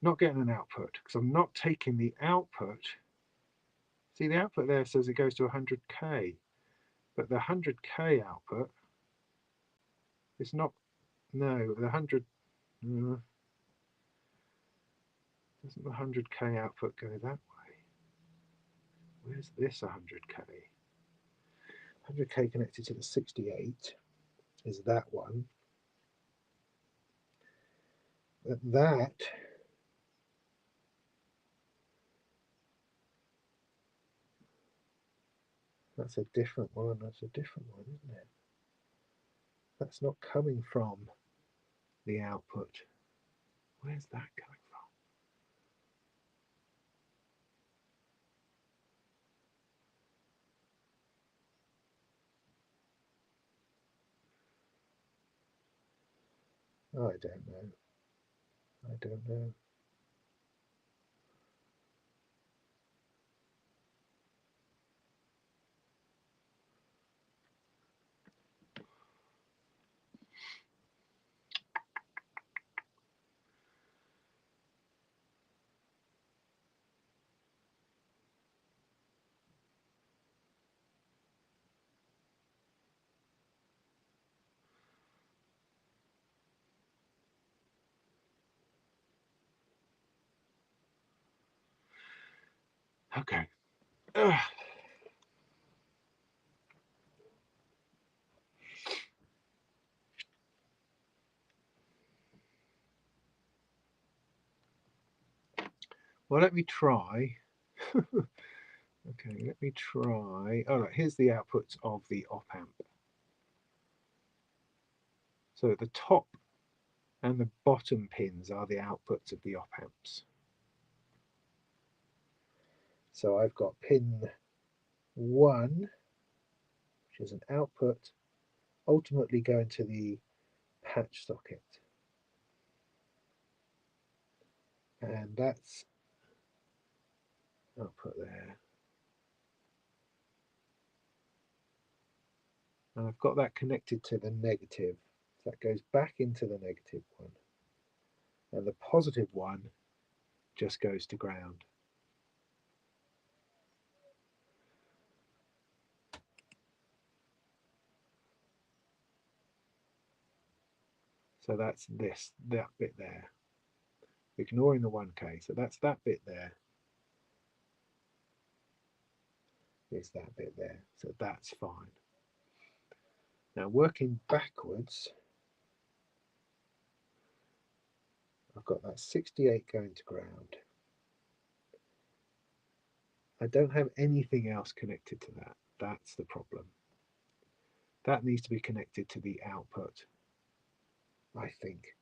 not getting an output because I'm not taking the output. See, the output there says it goes to 100k, but the 100k output is not, no, the 100, doesn't the 100k output go that way? Where's this 100k? 100k connected to the 68 is that one. That's a different one. That's a different one, isn't it? That's not coming from the output. Where's that coming from? Oh, I don't know. I don't know. Okay. Ugh. Well, let me try. Okay, let me try. All right, here's the outputs of the op amp. So the top and the bottom pins are the outputs of the op amps. So I've got pin 1, which is an output, ultimately going to the patch socket. And that's output there. And I've got that connected to the negative. So that goes back into the negative one. And the positive one just goes to ground. So that's that bit there. Ignoring the 1K. So that's that bit there. Is that bit there. So that's fine. Now working backwards, I've got that 68 going to ground. I don't have anything else connected to that. That's the problem. That needs to be connected to the output, I think.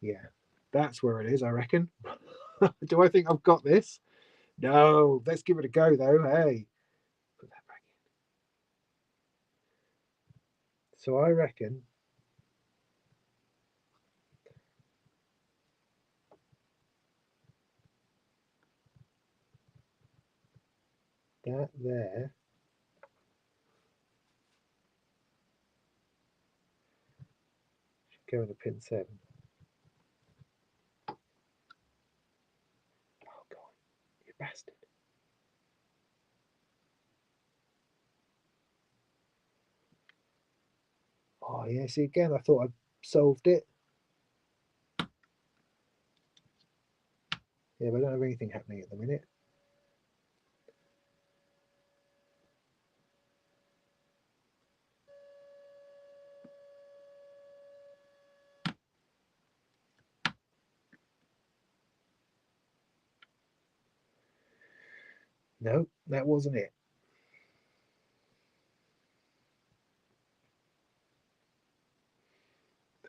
Yeah, that's where it is, I reckon. Do I think I've got this? No, let's give it a go though. Hey, put that back in. So I reckon that there should go into pin 7. Oh, God, you bastard. Oh, Oh yeah, see again, I thought I'd solved it. Yeah, but I don't have anything happening at the minute. No, that wasn't it.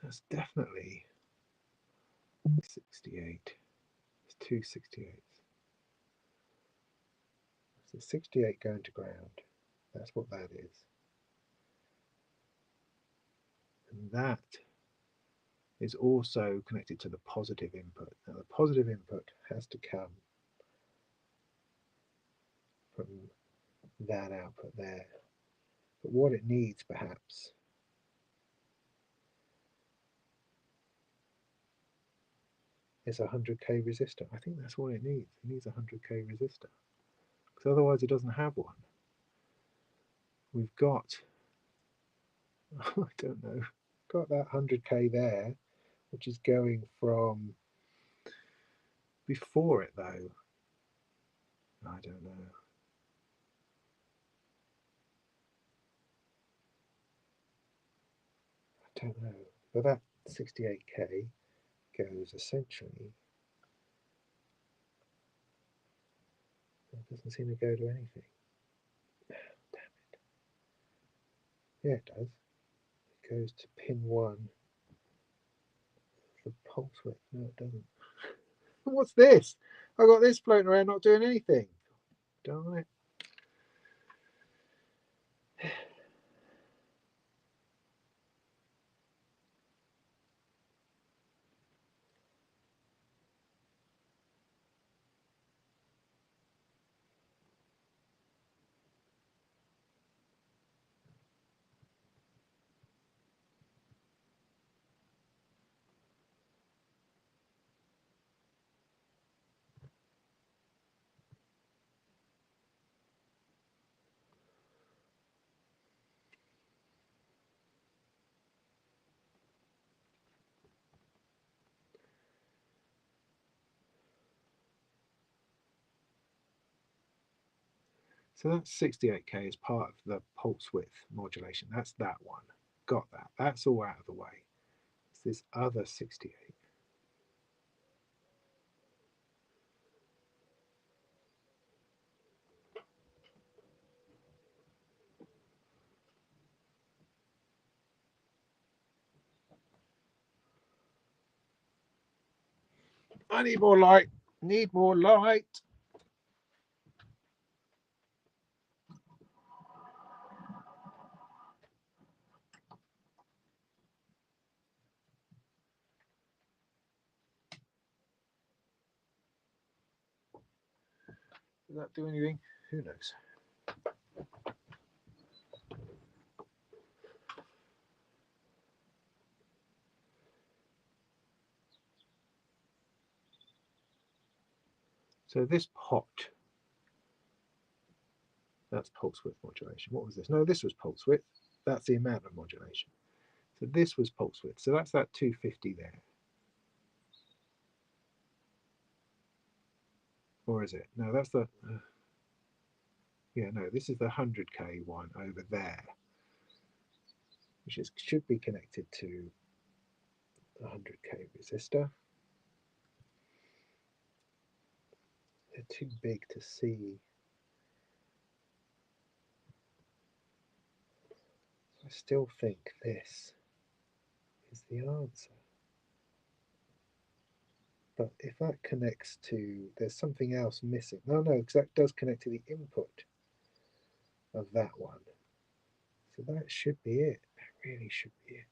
That's definitely 68. It's two 68s. So 68 going to ground. That's what that is. And that is also connected to the positive input. Now the positive input has to come from that output there. But what it needs perhaps is a 100k resistor. I think that's what it needs. It needs a 100k resistor. Because otherwise it doesn't have one. We've got, I don't know, got that 100k there, which is going from before it though. I don't know. I don't know. But that 68k goes essentially, it doesn't seem to go to anything. Damn it. Yeah, it does. It goes to pin 1, the pulse width. No, it doesn't. What's this? I got this floating around not doing anything. Darn it. So that's 68k as part of the pulse width modulation. That's that one. Got that. That's all out of the way. It's this other 68. I need more light. Need more light. Does that do anything? Who knows? So this pot, that's pulse width modulation. What was this? No, this was pulse width. That's the amount of modulation. So this was pulse width. So that's that 250 there. Or is it? No, that's the... yeah, no, this is the 100k one over there, which should be connected to the 100k resistor. They're too big to see. I still think this is the answer. But if that connects to, there's something else missing. No, because that does connect to the input of that one. So that should be it. That really should be it.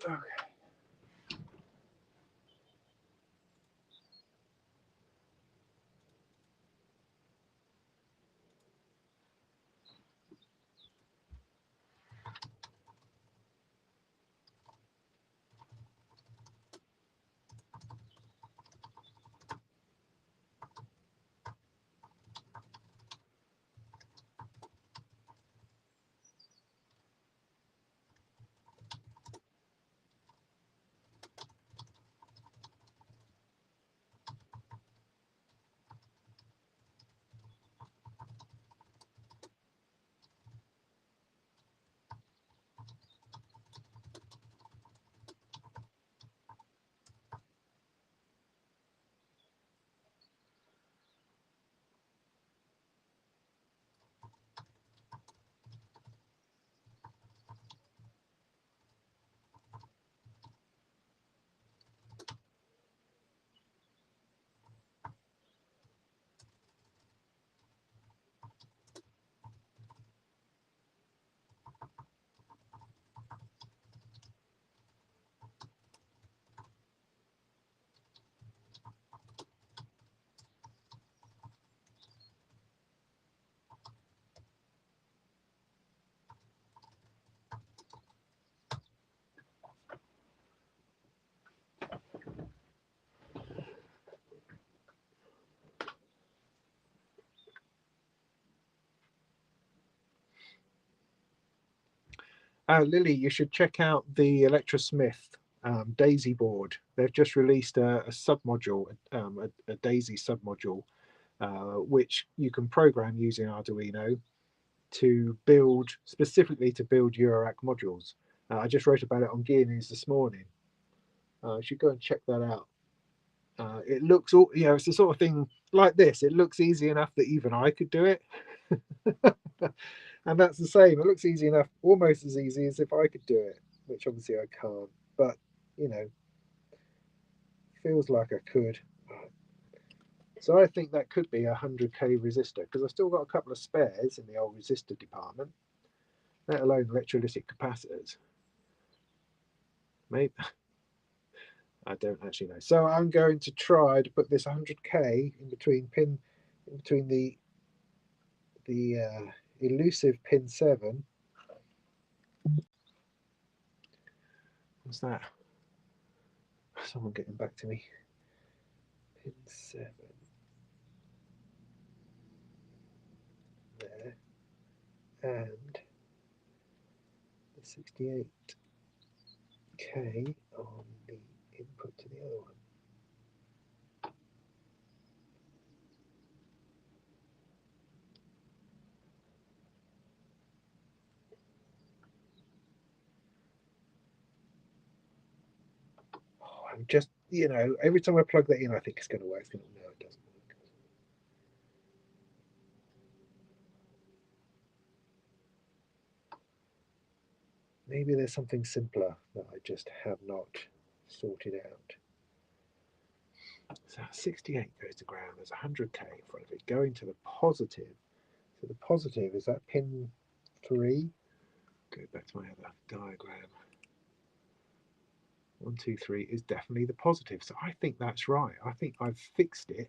Okay. Lily, you should check out the Electrosmith Daisy board. They've just released a submodule, a Daisy submodule, which you can program using Arduino to build, specifically to build Eurorack modules. I just wrote about it on Gear News this morning. You should go and check that out. It looks, it's the sort of thing like this. It looks easy enough that even I could do it. And that's the same. It looks easy enough, almost as easy as if I could do it, which obviously I can't. But, feels like I could. So I think that could be a 100k resistor, because I've still got a couple of spares in the old resistor department, let alone electrolytic capacitors. Maybe. I don't actually know. So I'm going to try to put this 100k in between the elusive pin 7. What's that? Someone getting back to me. Pin 7. There. And the 68k on the input to the other one. I'm just, every time I plug that in, I think it's going to work. No, it doesn't work. Maybe there's something simpler that I just have not sorted out. So 68 goes to ground. There's 100k in front of it going to the positive. So the positive is that pin 3. Go back to my other diagram. 1, 2, 3 is definitely the positive. So I think that's right. I think I've fixed it.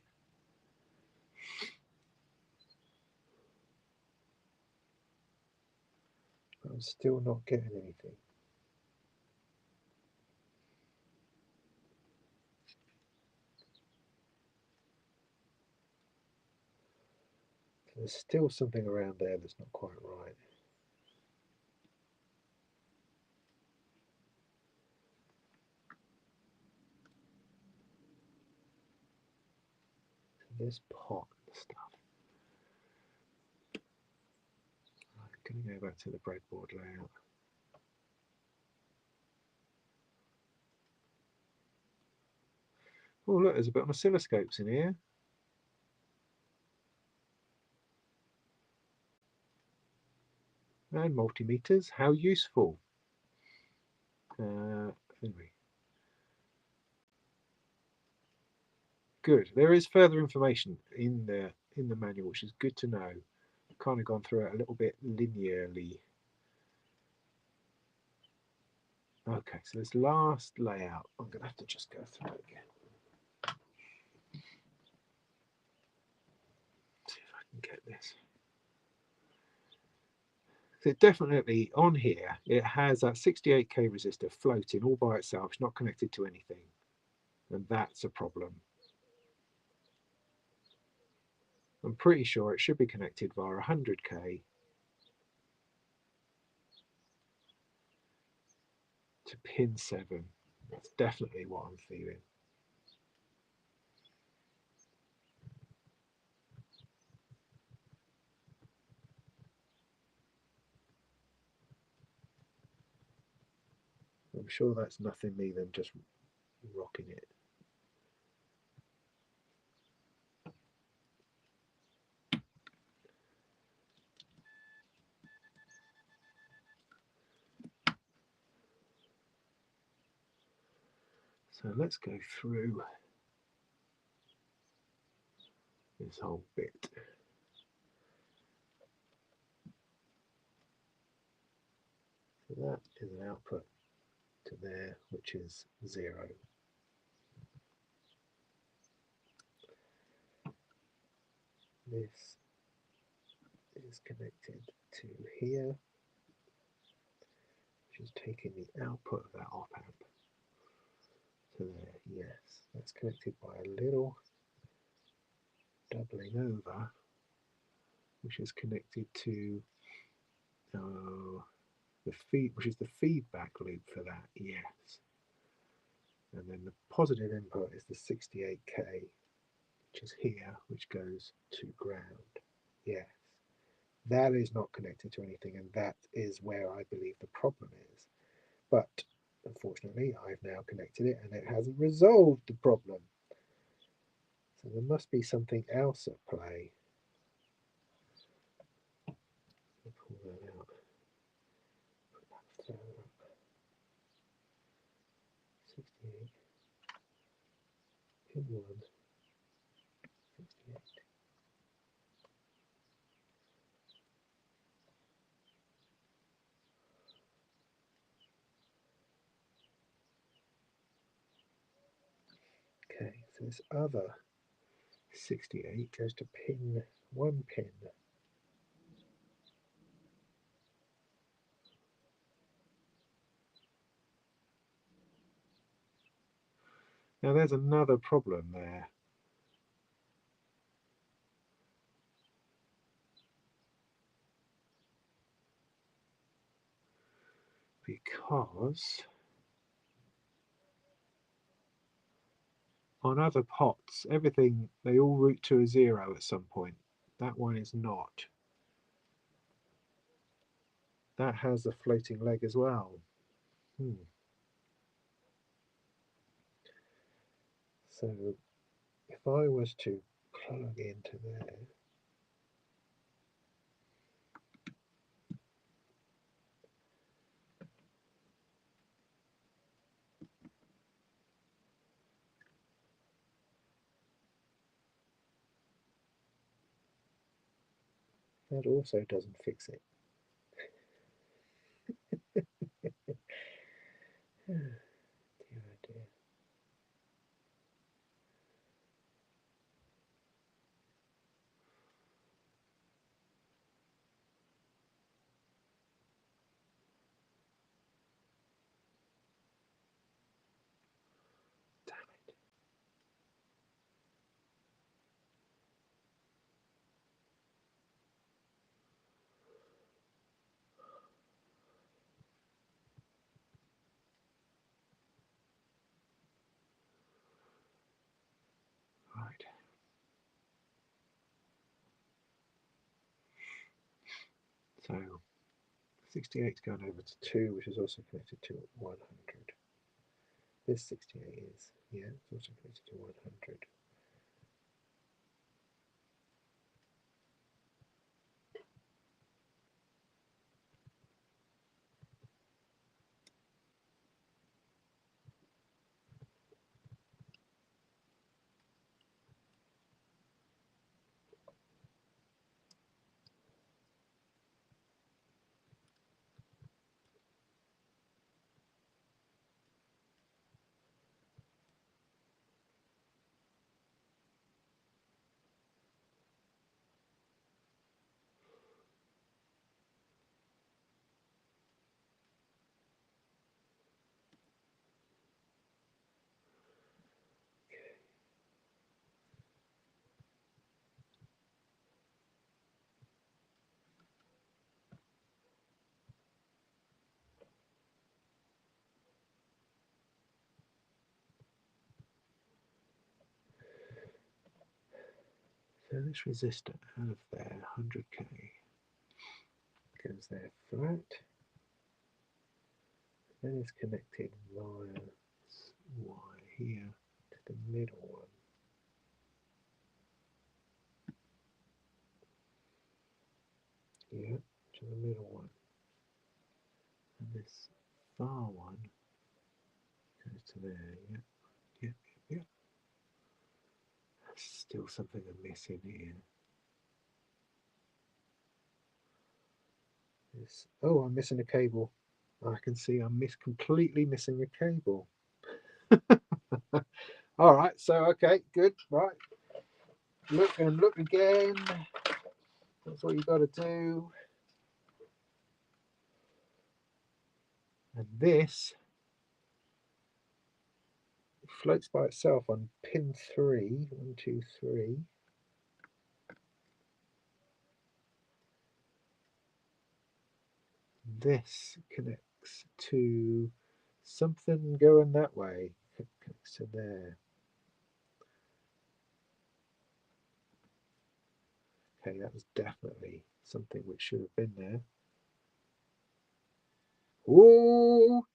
I'm still not getting anything. There's still something around there that's not quite right. This pot stuff. I'm going to go back to the breadboard layout. Oh look, there's a bit on oscilloscopes in here. And multimeters, how useful. Anyway. Good. There is further information in the manual, which is good to know. I've kind of gone through it a little bit linearly. Okay, so this last layout, I'm going to have to just go through it again. See if I can get this. So definitely on here, it has that 68k resistor floating all by itself. It's not connected to anything. And that's a problem. I'm pretty sure it should be connected via 100k to pin 7. That's definitely what I'm feeling. I'm sure that's nothing more than just rocking it. So let's go through this whole bit. So that is an output to there, which is 0. This is connected to here, which is taking the output of that op amp to there. Yes, that's connected by a little doubling over, which is connected to the feed, which is the feedback loop for that. Yes, and then the positive input is the 68k, which is here, which goes to ground. Yes, that is not connected to anything, and that is where I believe the problem is. But unfortunately, I've now connected it, and it hasn't resolved the problem. So there must be something else at play. I'll pull that out. Put that further up. 68. Pin 1. 68. Okay, so this other 68 goes to pin 1 pin. Now there's another problem there. Because on other pots, everything, they all route to a 0 at some point. That one is not. That has a floating leg as well. So if I was to plug into there, that also doesn't fix it. Dear, oh dear. Damn it. Right. So 68's gone over to 2, which is also connected to 100. This 68 is, yeah, it's also connected to 100. So this resistor out of there, 100k, goes there flat. Then it's connected via this wire here to the middle one. Yeah, to the middle one. And this far one goes to there. Yeah. Still something amiss in here. Oh, I'm missing a cable. I can see I'm completely missing a cable. All right, so okay, good. Right, look and look again. That's what you got to do. And this floats by itself on pin 3. 1, 2, 3. This connects to something going that way. Connects to there. Okay, that was definitely something which should have been there. Ooh!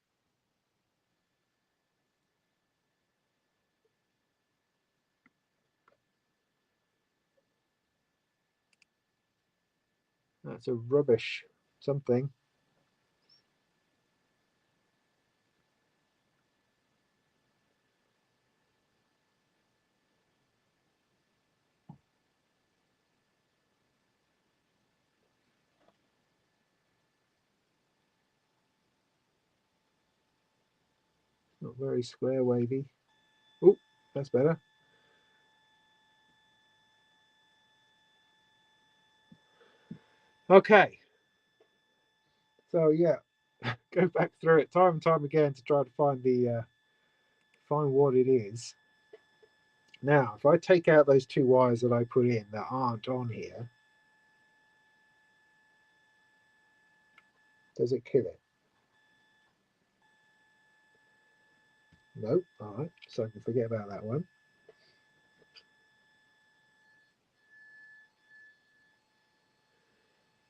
That's a rubbish something. Not very square wavy. Oh, that's better. Okay. So yeah, go back through it time and time again to try to find the find what it is. Now, if I take out those 2 wires that I put in that aren't on here, does it kill it? No. All right, so I can forget about that one.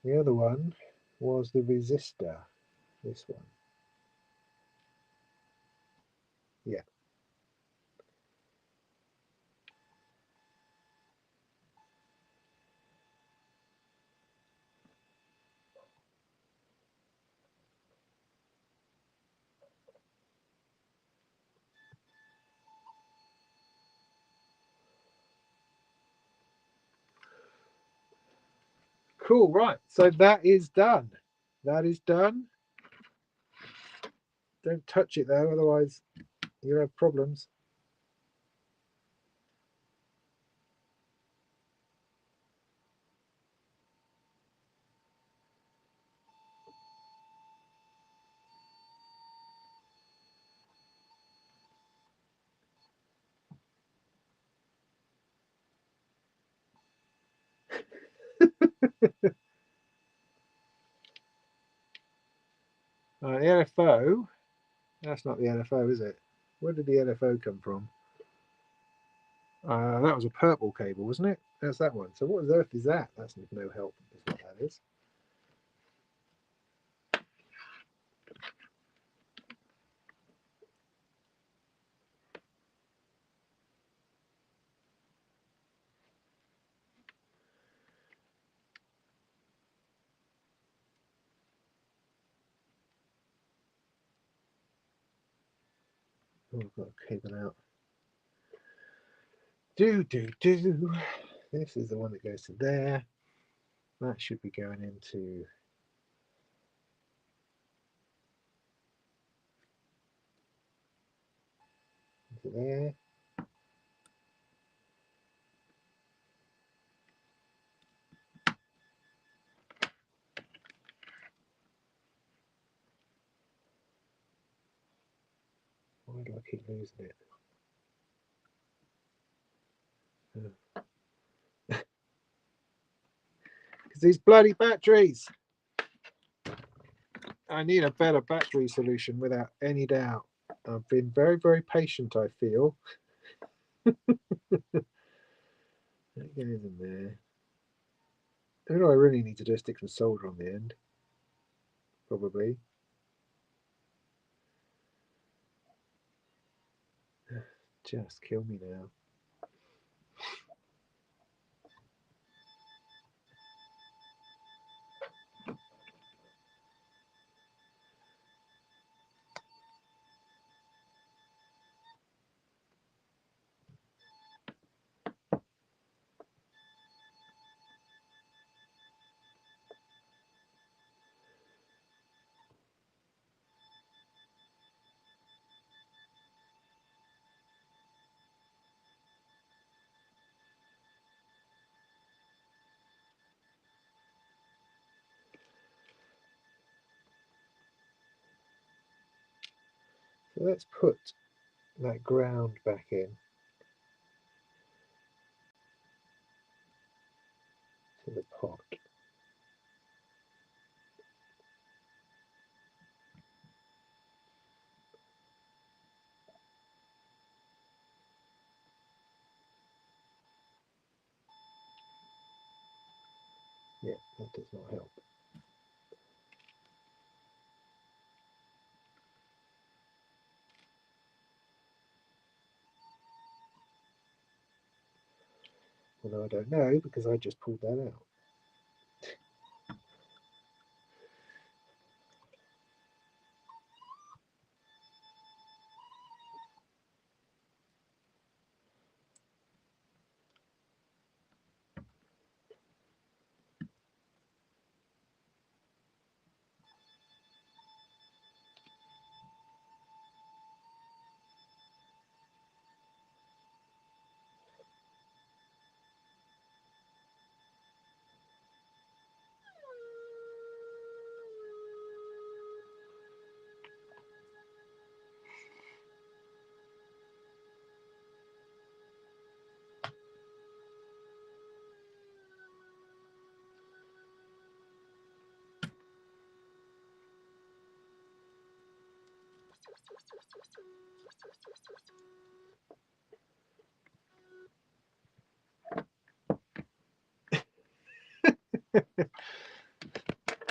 The other one was the resistor, this one. Yeah. Cool, right. So that is done. That is done. Don't touch it though, otherwise you'll have problems. The LFO, that's not the LFO, is it? Where did the LFO come from? That was a purple cable, wasn't it? That's that one. So what on earth is that? That's no help, is what that is. Oh, I've got a cable out. This is the one that goes to there. That should be going into there. Why do I keep losing it? Because these bloody batteries. I need a better battery solution without any doubt. I've been very, very patient, I feel. That goes in there. All I really need to do is stick some solder on the end, probably. Just kill me now. So let's put that ground back in to the pot. Yeah, that does not help. Although I don't know because I just pulled that out.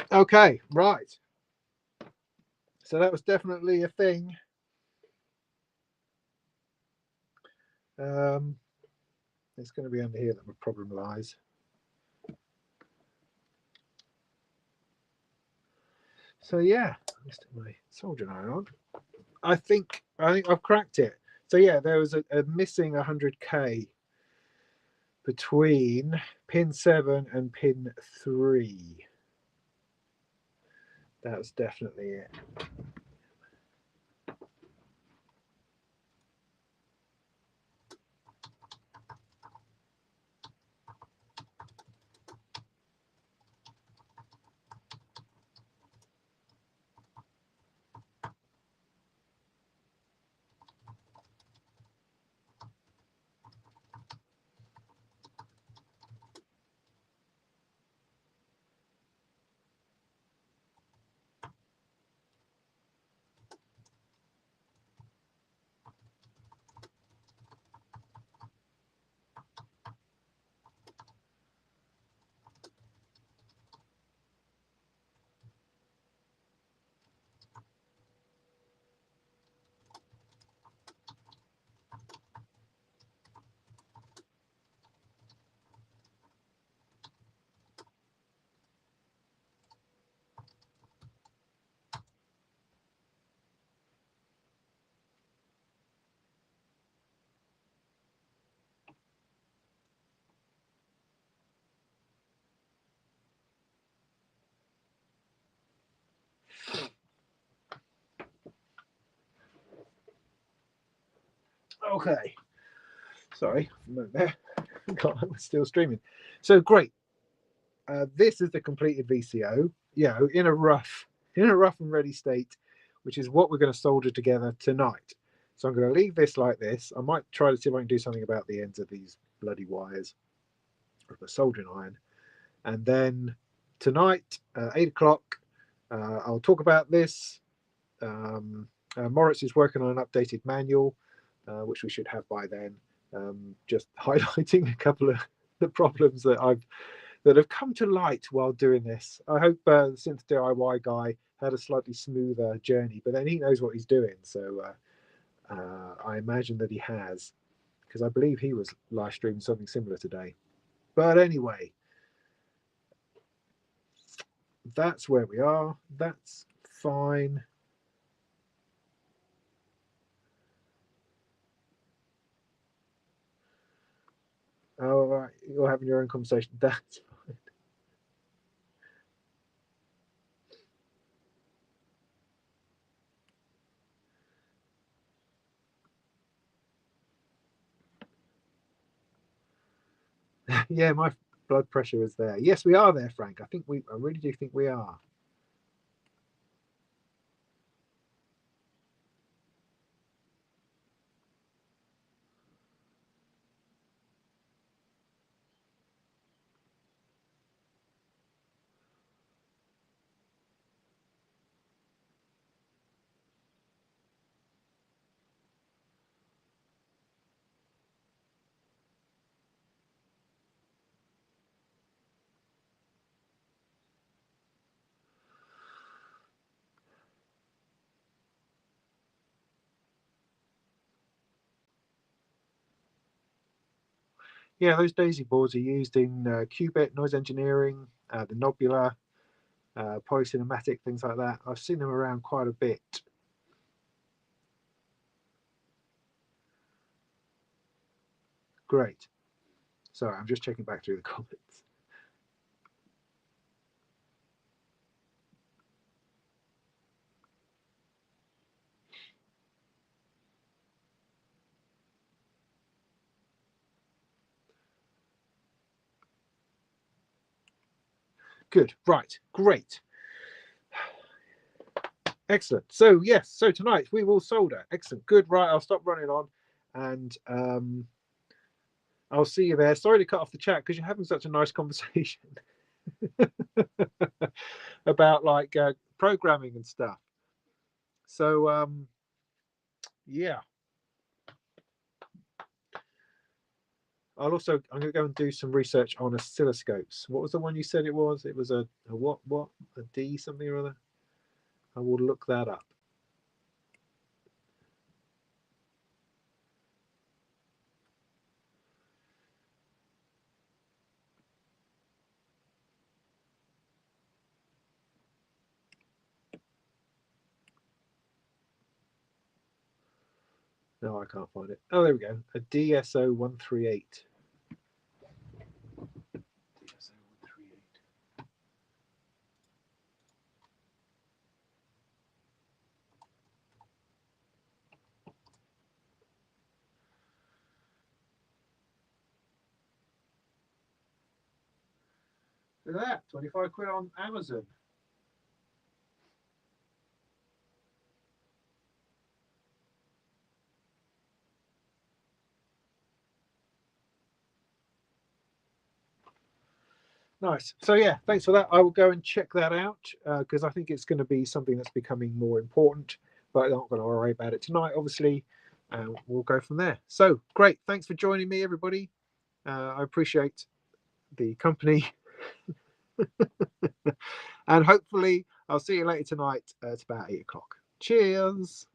Okay, right. So that was definitely a thing. It's going to be under here that my problem lies. So yeah, let's stick my soldering iron on. I think I've cracked it. So yeah, there was a missing 100K between pin 7 and pin 3. That's definitely it. Okay. Sorry, a moment there. God, I was still streaming. So great. This is the completed VCO. Yeah, in a rough and ready state, which is what we're going to solder together tonight. So I'm going to leave this like this. I might try to see if I can do something about the ends of these bloody wires of the soldering iron. And then tonight, 8 o'clock, I'll talk about this. Moritz is working on an updated manual, which we should have by then. Just highlighting a couple of the problems that have come to light while doing this. I hope the Synth DIY guy had a slightly smoother journey, but then he knows what he's doing. So I imagine that he has, because I believe he was live streaming something similar today. But anyway, that's where we are. That's fine. Oh, all right, you're having your own conversation. That's fine. Yeah, my blood pressure is there. Yes, we are there, Frank. I really do think we are. Yeah, those daisy boards are used in qubit, noise engineering, the Nobula, polycinematic, things like that. I've seen them around quite a bit. Great. Sorry, I'm just checking back through the comments. Good. Right. Great. Excellent. So yes, so tonight we will solder. Excellent. Good. Right, I'll stop running on, and I'll see you there. Sorry to cut off the chat because you're having such a nice conversation about like programming and stuff. So yeah, I'm going to go and do some research on oscilloscopes. What was the one you said it was? It was a what? A D something or other. I will look that up. No, I can't find it. Oh, there we go. A DSO 138. DSO 138. Look at that, 25 quid on Amazon. Nice. So yeah, thanks for that. I will go and check that out because I think it's going to be something that's becoming more important, but I'm not going to worry about it tonight, obviously. We'll go from there. So great. Thanks for joining me, everybody. I appreciate the company. And hopefully I'll see you later tonight at about 8 o'clock. Cheers.